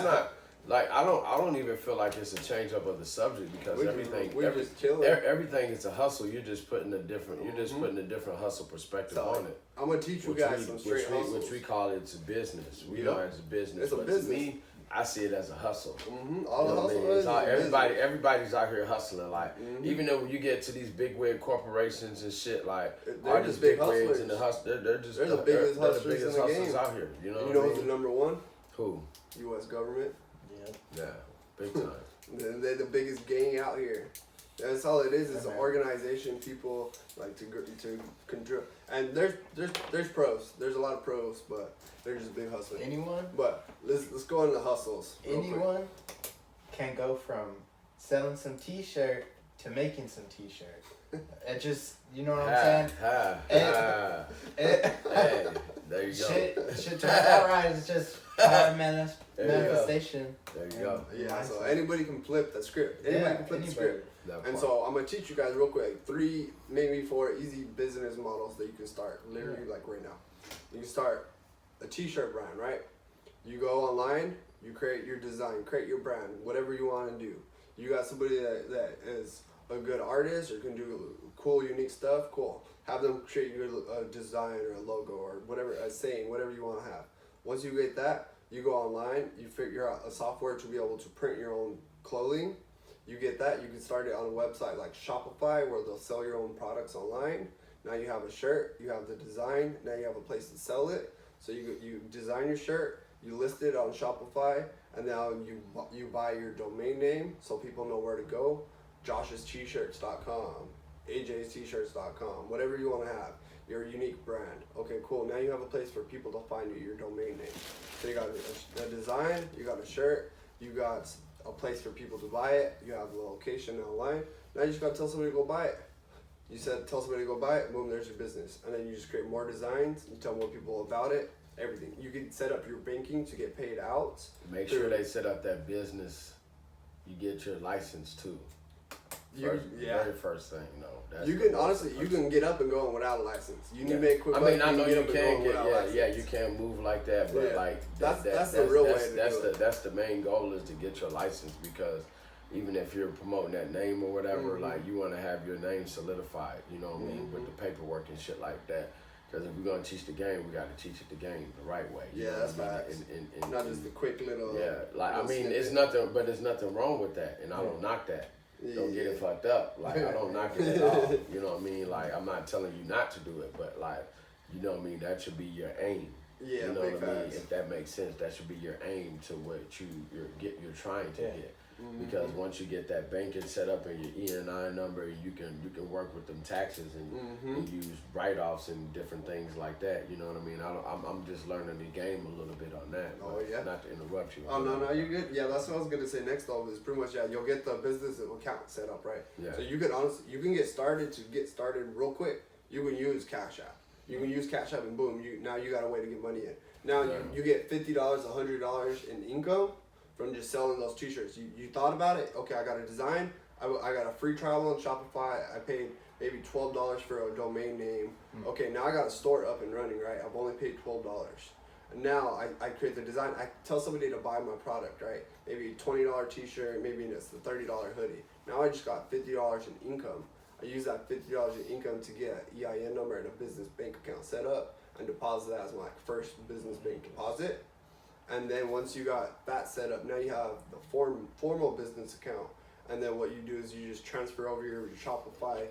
Speaker 1: not like I don't even feel like it's a change up of the subject because
Speaker 3: We're
Speaker 1: everything
Speaker 3: just chilling.
Speaker 1: everything is a hustle. You're just putting a different hustle perspective
Speaker 3: So,
Speaker 1: on it.
Speaker 3: I'm gonna teach you guys some straight hustles.
Speaker 1: Which we call it a business. We
Speaker 3: Yep.
Speaker 1: know it as a business.
Speaker 3: It's a
Speaker 1: but
Speaker 3: business.
Speaker 1: To me, I see it as a hustle.
Speaker 3: All
Speaker 1: You
Speaker 3: the
Speaker 1: know what I
Speaker 3: hustle
Speaker 1: mean?
Speaker 3: is
Speaker 1: It's all-
Speaker 3: a business.
Speaker 1: everybody's out here hustling. Like even though when you get to these big wig corporations and shit, like
Speaker 3: They're
Speaker 1: all
Speaker 3: just
Speaker 1: these
Speaker 3: big
Speaker 1: big wigs
Speaker 3: hustlers.
Speaker 1: and the hustle, they're just
Speaker 3: They're the biggest
Speaker 1: they're the
Speaker 3: hustlers
Speaker 1: biggest
Speaker 3: in the
Speaker 1: hustlers
Speaker 3: game.
Speaker 1: out here. You know
Speaker 3: You
Speaker 1: what
Speaker 3: know
Speaker 1: I
Speaker 3: who's the
Speaker 1: mean?
Speaker 3: number one?
Speaker 1: Who?
Speaker 3: U.S. government.
Speaker 2: Yep.
Speaker 1: Yeah, big time.
Speaker 3: They're the biggest gang out here. That's all it is. It's an
Speaker 2: Okay.
Speaker 3: organization. People like to control. And there's pros. There's a lot of pros, but they're just big hustlers.
Speaker 2: Anyone?
Speaker 3: But let's go into hustles. real quick.
Speaker 2: Anyone can go from selling some t-shirt to making some t-shirt. It just, you know what I'm saying? It,
Speaker 1: Hey, there you go.
Speaker 2: shit turns out right. It's just power
Speaker 1: There you go.
Speaker 2: manifestation.
Speaker 1: There you go.
Speaker 3: Yeah. So
Speaker 2: Mindset.
Speaker 3: anybody can flip the script. Anybody can flip the script.
Speaker 1: That
Speaker 3: And
Speaker 1: part.
Speaker 3: so I'm gonna teach you guys real quick 3, maybe 4 easy business models that you can start literally like right now. You can start a t-shirt brand, right? You go online, you create your design, create your brand, whatever you want to do. You got somebody that is a good artist or can do cool, unique stuff, cool. Have them create your design or a logo or whatever, a saying, whatever you want to have. Once you get that, you go online, you figure out a software to be able to print your own clothing. You get that, you can start it on a website like Shopify where they'll sell your own products online. Now you have a shirt, you have the design, now you have a place to sell it. So you design your shirt, you list it on Shopify, and now you buy your domain name so people know where to go. Josh'sT-shirts.com, AJ'sT-shirts.com, whatever you want to have. Your unique brand. Okay, cool. Now you have a place for people to find you, your domain name. So you got a design, you got a shirt, you got a place for people to buy it, you have the location online. Now you just got to tell somebody to go buy it. You said tell somebody to go buy it, boom, there's your business. And then you just create more designs, you tell more people about it, everything. You can set up your banking to get paid out.
Speaker 1: Make sure they set up that business. You get your license too. Very first thing, you know. That's
Speaker 3: You
Speaker 1: the
Speaker 3: can
Speaker 1: most
Speaker 3: honestly, you
Speaker 1: important.
Speaker 3: can get up and go without a license. You need to
Speaker 1: Yeah.
Speaker 3: make quick.
Speaker 1: I mean,
Speaker 3: buck,
Speaker 1: I know
Speaker 3: get
Speaker 1: you
Speaker 3: up and go
Speaker 1: can't get,
Speaker 3: without
Speaker 1: yeah,
Speaker 3: license.
Speaker 1: you can't move like that, but
Speaker 3: Yeah.
Speaker 1: like
Speaker 3: That's the real way to do it.
Speaker 1: That's the main goal is to get your license because even if you're promoting that name or whatever, like you want to have your name solidified, you know what I mean, with the paperwork and shit like that. Because if we're gonna teach the game, we got to teach it the game the right way. You
Speaker 3: Yeah,
Speaker 1: know
Speaker 3: that's
Speaker 1: what I mean?
Speaker 3: facts.
Speaker 1: And
Speaker 3: Not just the quick little.
Speaker 1: yeah, like I
Speaker 3: little
Speaker 1: mean,
Speaker 3: snippet.
Speaker 1: it's nothing, but there's nothing wrong with that, and I don't knock that. Don't get it fucked up. Like I don't knock it at all. You know what I mean? Like I'm not telling you not to do it, but like you know what I mean. That should be your aim.
Speaker 3: Yeah,
Speaker 1: you know
Speaker 3: big
Speaker 1: what I mean?
Speaker 3: facts.
Speaker 1: If that makes sense, that should be your aim to what you're trying to get. Because once you get that banking set up and your E&I number, you can work with them taxes and use write-offs and different things like that. You know what I mean? I'm just learning the game a little bit on that.
Speaker 3: Oh, yeah.
Speaker 1: Not to interrupt you.
Speaker 3: Oh no, you're good. Yeah, that's what I was gonna say next though. Is pretty much you'll get the business account set up, right?
Speaker 1: Yeah.
Speaker 3: So you can get started real quick. You can use Cash App. You can use Cash App and boom, now you got a way to get money in. Now you get $50, $100 in income from just selling those t-shirts. You thought about it. Okay, I got a design. I got a free trial on Shopify. I paid maybe $12 for a domain name. Okay, now I got a store up and running, right? I've only paid $12. And now I create the design. I tell somebody to buy my product, right? Maybe $20 t-shirt, maybe it's the $30 hoodie. Now I just got $50 in income. I use that $50 in income to get an EIN number and a business bank account set up. and deposit that as my first business bank deposit. And then once you got that set up, now you have the formal business account. And then what you do is you just transfer over your Shopify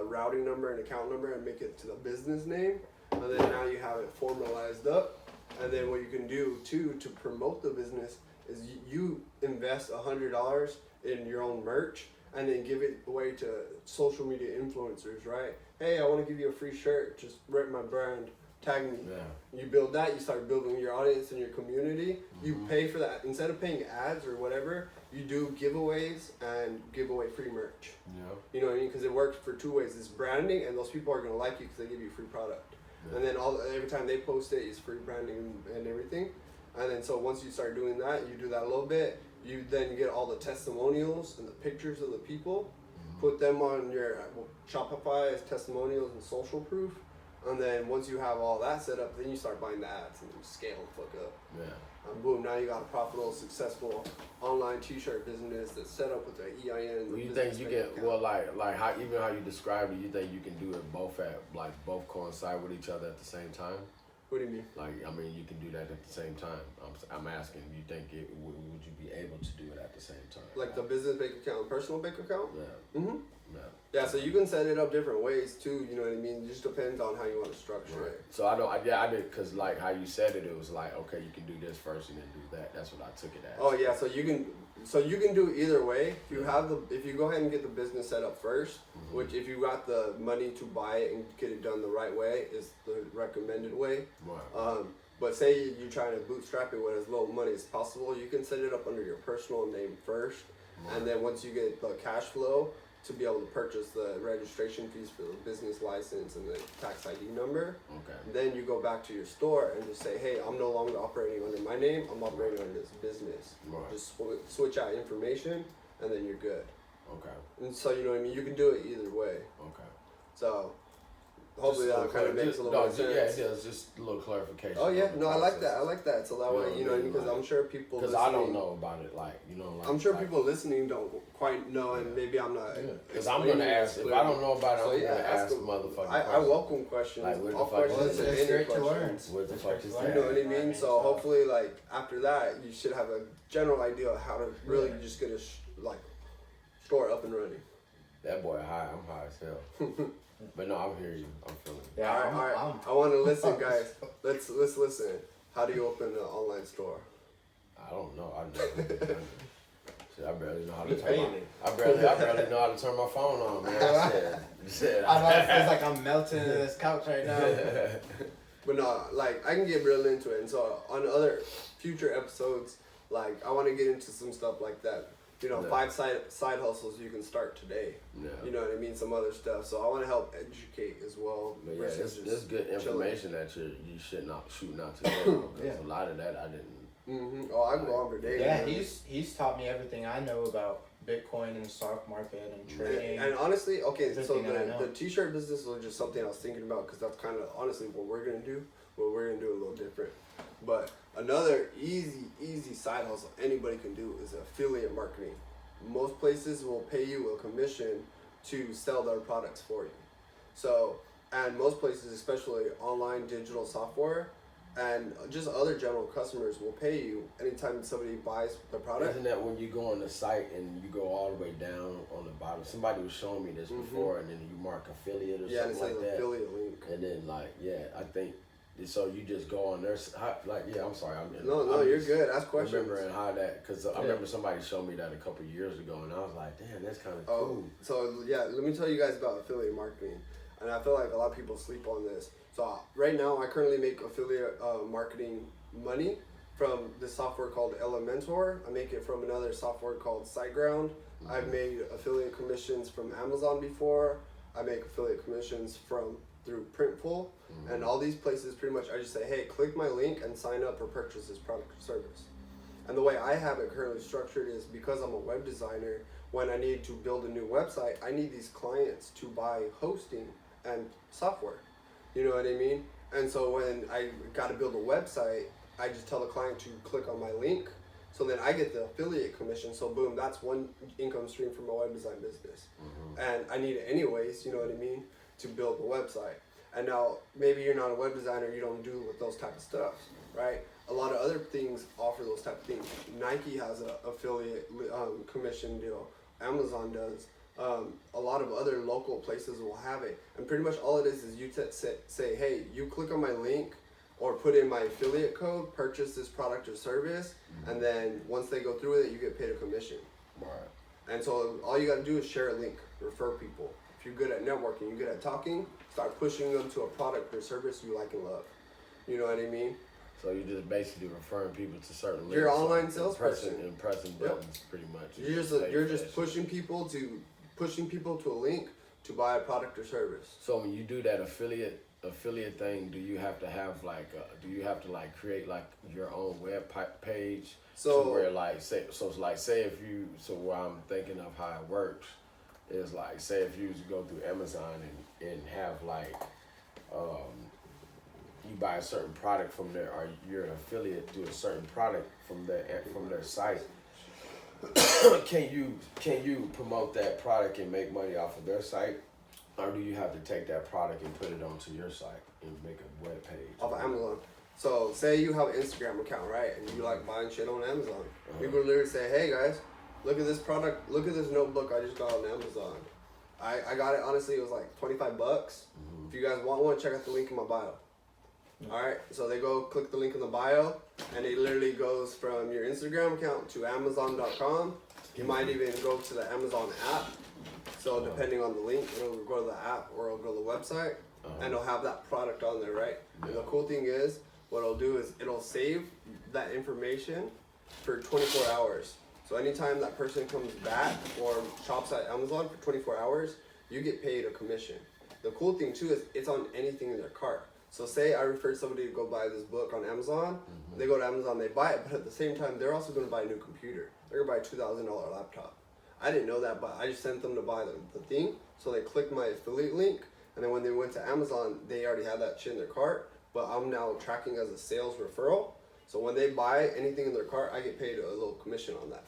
Speaker 3: routing number and account number and make it to the business name. And then now you have it formalized up. And then what you can do too to promote the business is you invest $100 in your own merch and then give it away to social media influencers, right? Hey, I want to give you a free shirt. Just rep my brand. Tag me.
Speaker 1: Yeah.
Speaker 3: You build that, you start building your audience and your community. You pay for that. Instead of paying ads or whatever, you do giveaways and give away free merch.
Speaker 1: Yeah.
Speaker 3: You know what I mean? Because it works for two ways. It's branding, and those people are going to like you because they give you free product.
Speaker 1: Yeah.
Speaker 3: And then every time they post it, it's free branding and everything. And then so once you start doing that, you do that a little bit, you then get all the testimonials and the pictures of the people, put them on your Shopify as testimonials and social proof. And then once you have all that set up, then you start buying the ads and you scale the fuck up.
Speaker 1: Yeah.
Speaker 3: And boom, now you got a profitable, successful online t-shirt business that's set up with the EIN.
Speaker 1: Well, you think you can, well, like how even how you described it, you think you can do it both both coincide with each other at the same time?
Speaker 3: What do you mean?
Speaker 1: Like, I mean, you can do that at the same time. I'm asking, you think would you be able to do it at the same time?
Speaker 3: Like the business bank account and personal bank account?
Speaker 1: Yeah.
Speaker 3: Mm-hmm.
Speaker 1: Yeah.
Speaker 3: Yeah, so you can set it up different ways too, you know what I mean? It just depends on how you want to structure
Speaker 1: Right.
Speaker 3: it.
Speaker 1: So I did, cause like how you said it, it was like, okay, you can do this first and then do that. That's what I took it as.
Speaker 3: Oh yeah, so you can do it either way. If you go ahead and get the business set up 1st, which if you got the money to buy it and get it done the right way is the recommended way.
Speaker 1: Right.
Speaker 3: But say you're trying to bootstrap it with as little money as possible, you can set it up under your personal name first, and then once you get the cash flow to be able to purchase the registration fees for the business license and the tax ID number,
Speaker 1: Okay.
Speaker 3: then you go back to your store and just say, hey, I'm no longer operating under my name, I'm operating under this business.
Speaker 1: Right.
Speaker 3: Just switch out information and then you're good.
Speaker 1: Okay.
Speaker 3: And so, you know what I mean, you can do it either way.
Speaker 1: Okay.
Speaker 3: So hopefully
Speaker 1: Just
Speaker 3: that kind of makes a little more sense.
Speaker 1: Yeah, it does. Just a little clarification.
Speaker 3: Oh yeah,
Speaker 1: on the
Speaker 3: no, I like
Speaker 1: process.
Speaker 3: that. I like that. So that
Speaker 1: You
Speaker 3: way,
Speaker 1: know
Speaker 3: you know,
Speaker 1: what I mean?
Speaker 3: because
Speaker 1: Like,
Speaker 3: I'm sure people
Speaker 1: Because
Speaker 3: listening,
Speaker 1: I don't know about it, like, you know, like.
Speaker 3: I'm sure
Speaker 1: like,
Speaker 3: people listening don't quite know, and maybe I'm not.
Speaker 1: Because I'm gonna ask. If I don't know about it,
Speaker 3: So,
Speaker 1: I'm
Speaker 3: yeah,
Speaker 1: gonna ask
Speaker 3: them.
Speaker 1: motherfucking
Speaker 3: I
Speaker 1: questions.
Speaker 3: welcome questions.
Speaker 1: Like, what the
Speaker 3: All
Speaker 1: fuck is
Speaker 3: questions
Speaker 1: this?
Speaker 3: and
Speaker 2: It's
Speaker 3: any
Speaker 2: great to learn.
Speaker 3: questions.
Speaker 1: What the fuck is
Speaker 3: You
Speaker 1: that?
Speaker 3: know what I mean? So
Speaker 2: So-
Speaker 3: hopefully, like after that, you should have a general idea of how to really just get a store up and running.
Speaker 1: That boy high. I'm high as hell. But no, I'm hearing you. I'm feeling it.
Speaker 2: Yeah,
Speaker 3: all right. I want to listen, guys. Let's listen. How do you open an online store?
Speaker 1: I don't know. I never. Shit, I barely know how to turn
Speaker 2: Paying
Speaker 1: my.
Speaker 2: it.
Speaker 1: I barely know how to turn my phone on, man. Shit.
Speaker 2: I know it feels like I'm melting in this couch right now.
Speaker 3: But no, like I can get real into it, and so on other future episodes, like I want to get into some stuff like that. You know,
Speaker 1: Yeah.
Speaker 3: 5 side hustles you can start today.
Speaker 1: Yeah.
Speaker 3: You know what I mean? Some other stuff. So I want to help educate as well.
Speaker 1: But yeah,
Speaker 3: versus
Speaker 1: it's
Speaker 3: just
Speaker 1: good
Speaker 3: chilling.
Speaker 1: information that you should not shoot not to know.
Speaker 2: Yeah.
Speaker 1: A lot of that I didn't.
Speaker 3: Mm-hmm. Oh, I can go on for days.
Speaker 2: Yeah,
Speaker 3: man.
Speaker 2: he's taught me everything I know about Bitcoin and the stock market and trading.
Speaker 3: And honestly, okay, so
Speaker 2: Everything that I know.
Speaker 3: the t-shirt business was just something I was thinking about because that's kind of honestly what we're gonna do. But we're gonna do a little different. But another easy side hustle anybody can do is affiliate marketing. Most places will pay you a commission to sell their products for you. So, and most places, especially online digital software, and just other general customers will pay you anytime somebody buys the product.
Speaker 1: Isn't that when you go on the site and you go all the way down on the bottom? Somebody was showing me this before, and then you mark affiliate or
Speaker 3: Yeah, and
Speaker 1: something
Speaker 3: it's
Speaker 1: like
Speaker 3: like an
Speaker 1: that.
Speaker 3: affiliate link.
Speaker 1: And then I think so. You just go on there, I'm sorry.
Speaker 3: No,
Speaker 1: I'm
Speaker 3: you're
Speaker 1: just
Speaker 3: good. Ask questions.
Speaker 1: Remembering how that, because I remember somebody showed me that a couple of years ago, and I was like, damn, that's kind of
Speaker 3: Oh,
Speaker 1: cool.
Speaker 3: so yeah, let me tell you guys about affiliate marketing, and I feel like a lot of people sleep on this. So right now, I currently make affiliate marketing money from this software called Elementor. I make it from another software called SiteGround. I've made affiliate commissions from Amazon before. I make affiliate commissions through Printful, and all these places pretty much I just say, hey, click my link and sign up or purchase this product or service. And the way I have it currently structured is because I'm a web designer, when I need to build a new website, I need these clients to buy hosting and software. You know what I mean? And so when I got to build a website, I just tell the client to click on my link. So then I get the affiliate commission. So boom, that's one income stream for my web design business. And I need it anyways, you know what I mean, to build the website. And now maybe you're not a web designer, you don't do with those type of stuff, right? A lot of other things offer those type of things. Nike has a affiliate commission deal. Amazon does. A lot of other local places will have it. And pretty much all it is you say, hey, you click on my link or put in my affiliate code, purchase this product or service, and then once they go through with it, you get paid a commission.
Speaker 1: Right.
Speaker 3: And so all you got to do is share a link, refer people. If you're good at networking, you're good at talking, start pushing them to a product or service you like and love. You know what I mean?
Speaker 1: So you're just basically referring people to certain links.
Speaker 3: You're an online
Speaker 1: and
Speaker 3: salesperson.
Speaker 1: pressing buttons, pretty much.
Speaker 3: You're just pushing people to a link to buy a product or service.
Speaker 1: So when you do that affiliate thing, do you have to have create like your own web page?
Speaker 3: So
Speaker 1: to where where I'm thinking of how it works is like, say if you go through Amazon and have like you buy a certain product from there, or you're an affiliate to a certain product from their site. Can you promote that product and make money off of their site, or do you have to take that product and put it onto your site and make a web page
Speaker 3: off of Amazon? So say you have an Instagram account, right, and you like buying shit on Amazon. People literally say, hey guys, look at this product, look at this notebook I just got on Amazon. I got it, honestly, it was like $25. If you guys want one, check out the link in my bio. Alright, so they go click the link in the bio, and it literally goes from your Instagram account to Amazon.com. You might even go to the Amazon app. So depending on the link, it'll go to the app or it'll go to the website, and it'll have that product on there, right? And the cool thing is, what it'll do is it'll save that information for 24 hours. So anytime that person comes back or shops at Amazon for 24 hours, you get paid a commission. The cool thing too is it's on anything in their cart. So say I referred somebody to go buy this book on Amazon, they go to Amazon, they buy it, but at the same time, they're also going to buy a new computer. They're going to buy a $2,000 laptop. I didn't know that, but I just sent them to buy the thing. So they clicked my affiliate link, and then when they went to Amazon, they already had that shit in their cart, but I'm now tracking as a sales referral. So when they buy anything in their cart, I get paid a little commission on that.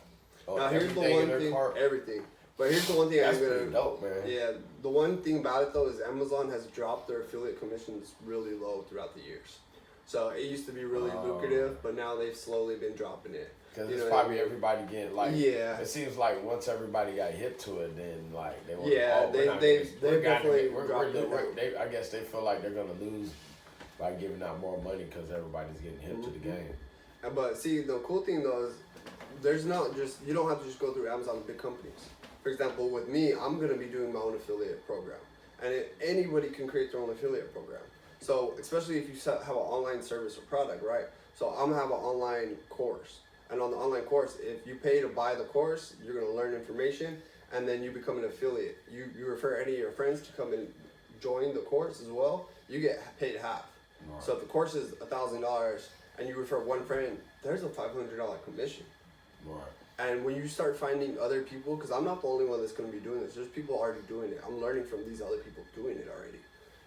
Speaker 1: Oh,
Speaker 3: now here's the one thing, everything. But here's the one thing
Speaker 1: That's
Speaker 3: I'm gonna.
Speaker 1: pretty dope, man.
Speaker 3: Yeah, the one thing about it though is Amazon has dropped their affiliate commissions really low throughout the years. So it used to be really lucrative, but now they've slowly been dropping it.
Speaker 1: Because it's probably everybody getting like.
Speaker 3: Yeah.
Speaker 1: It seems like once everybody got hip to it, then like they want.
Speaker 3: Yeah, they definitely dropped it.
Speaker 1: I guess they feel like they're gonna lose by giving out more money because everybody's getting hip to the game.
Speaker 3: But see, the cool thing though is there's not just, you don't have to just go through Amazon big companies. For example, with me, I'm going to be doing my own affiliate program. And anybody can create their own affiliate program. So especially if you have an online service or product, right? So I'm going to have an online course. And on the online course, if you pay to buy the course, you're going to learn information, and then you become an affiliate. You refer any of your friends to come and join the course as well, you get paid half. Right. So if the course is $1,000 and you refer one friend, there's a $500 commission.
Speaker 1: Right.
Speaker 3: And when you start finding other people, because I'm not the only one that's going to be doing this, there's people already doing it. I'm learning from these other people doing it already.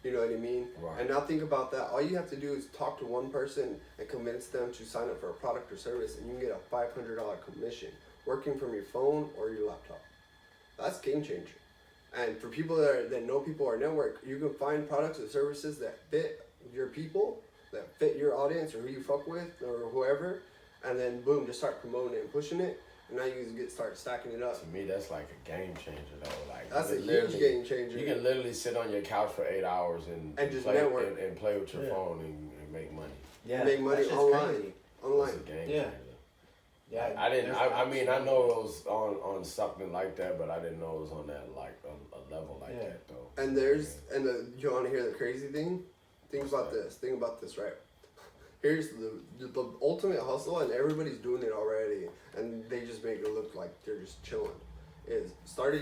Speaker 3: You know what I mean?
Speaker 1: Right.
Speaker 3: And now think about that. All you have to do is talk to one person and convince them to sign up for a product or service, and you can get a $500 commission working from your phone or your laptop. That's game changer. And for people that know people or network, you can find products or services that fit your people, that fit your audience or who you fuck with or whoever, and then boom, just start promoting it and pushing it. And now you can start stacking it up.
Speaker 1: To me, that's like a game changer, though. Like
Speaker 3: that's a huge game changer.
Speaker 1: You can literally sit on your couch for 8 hours and just
Speaker 3: play,
Speaker 1: network and play with your phone and make money.
Speaker 2: Yeah,
Speaker 3: make money online.
Speaker 2: Crazy.
Speaker 3: Online.
Speaker 1: It's a game changer.
Speaker 2: Yeah.
Speaker 1: I mean, I know it was on something like that, but I didn't know it was on that like a level like that though.
Speaker 3: And you want to hear the crazy thing? Think about this, right? Here's the ultimate hustle, and everybody's doing it already, and they just make it look like they're just chilling. Is started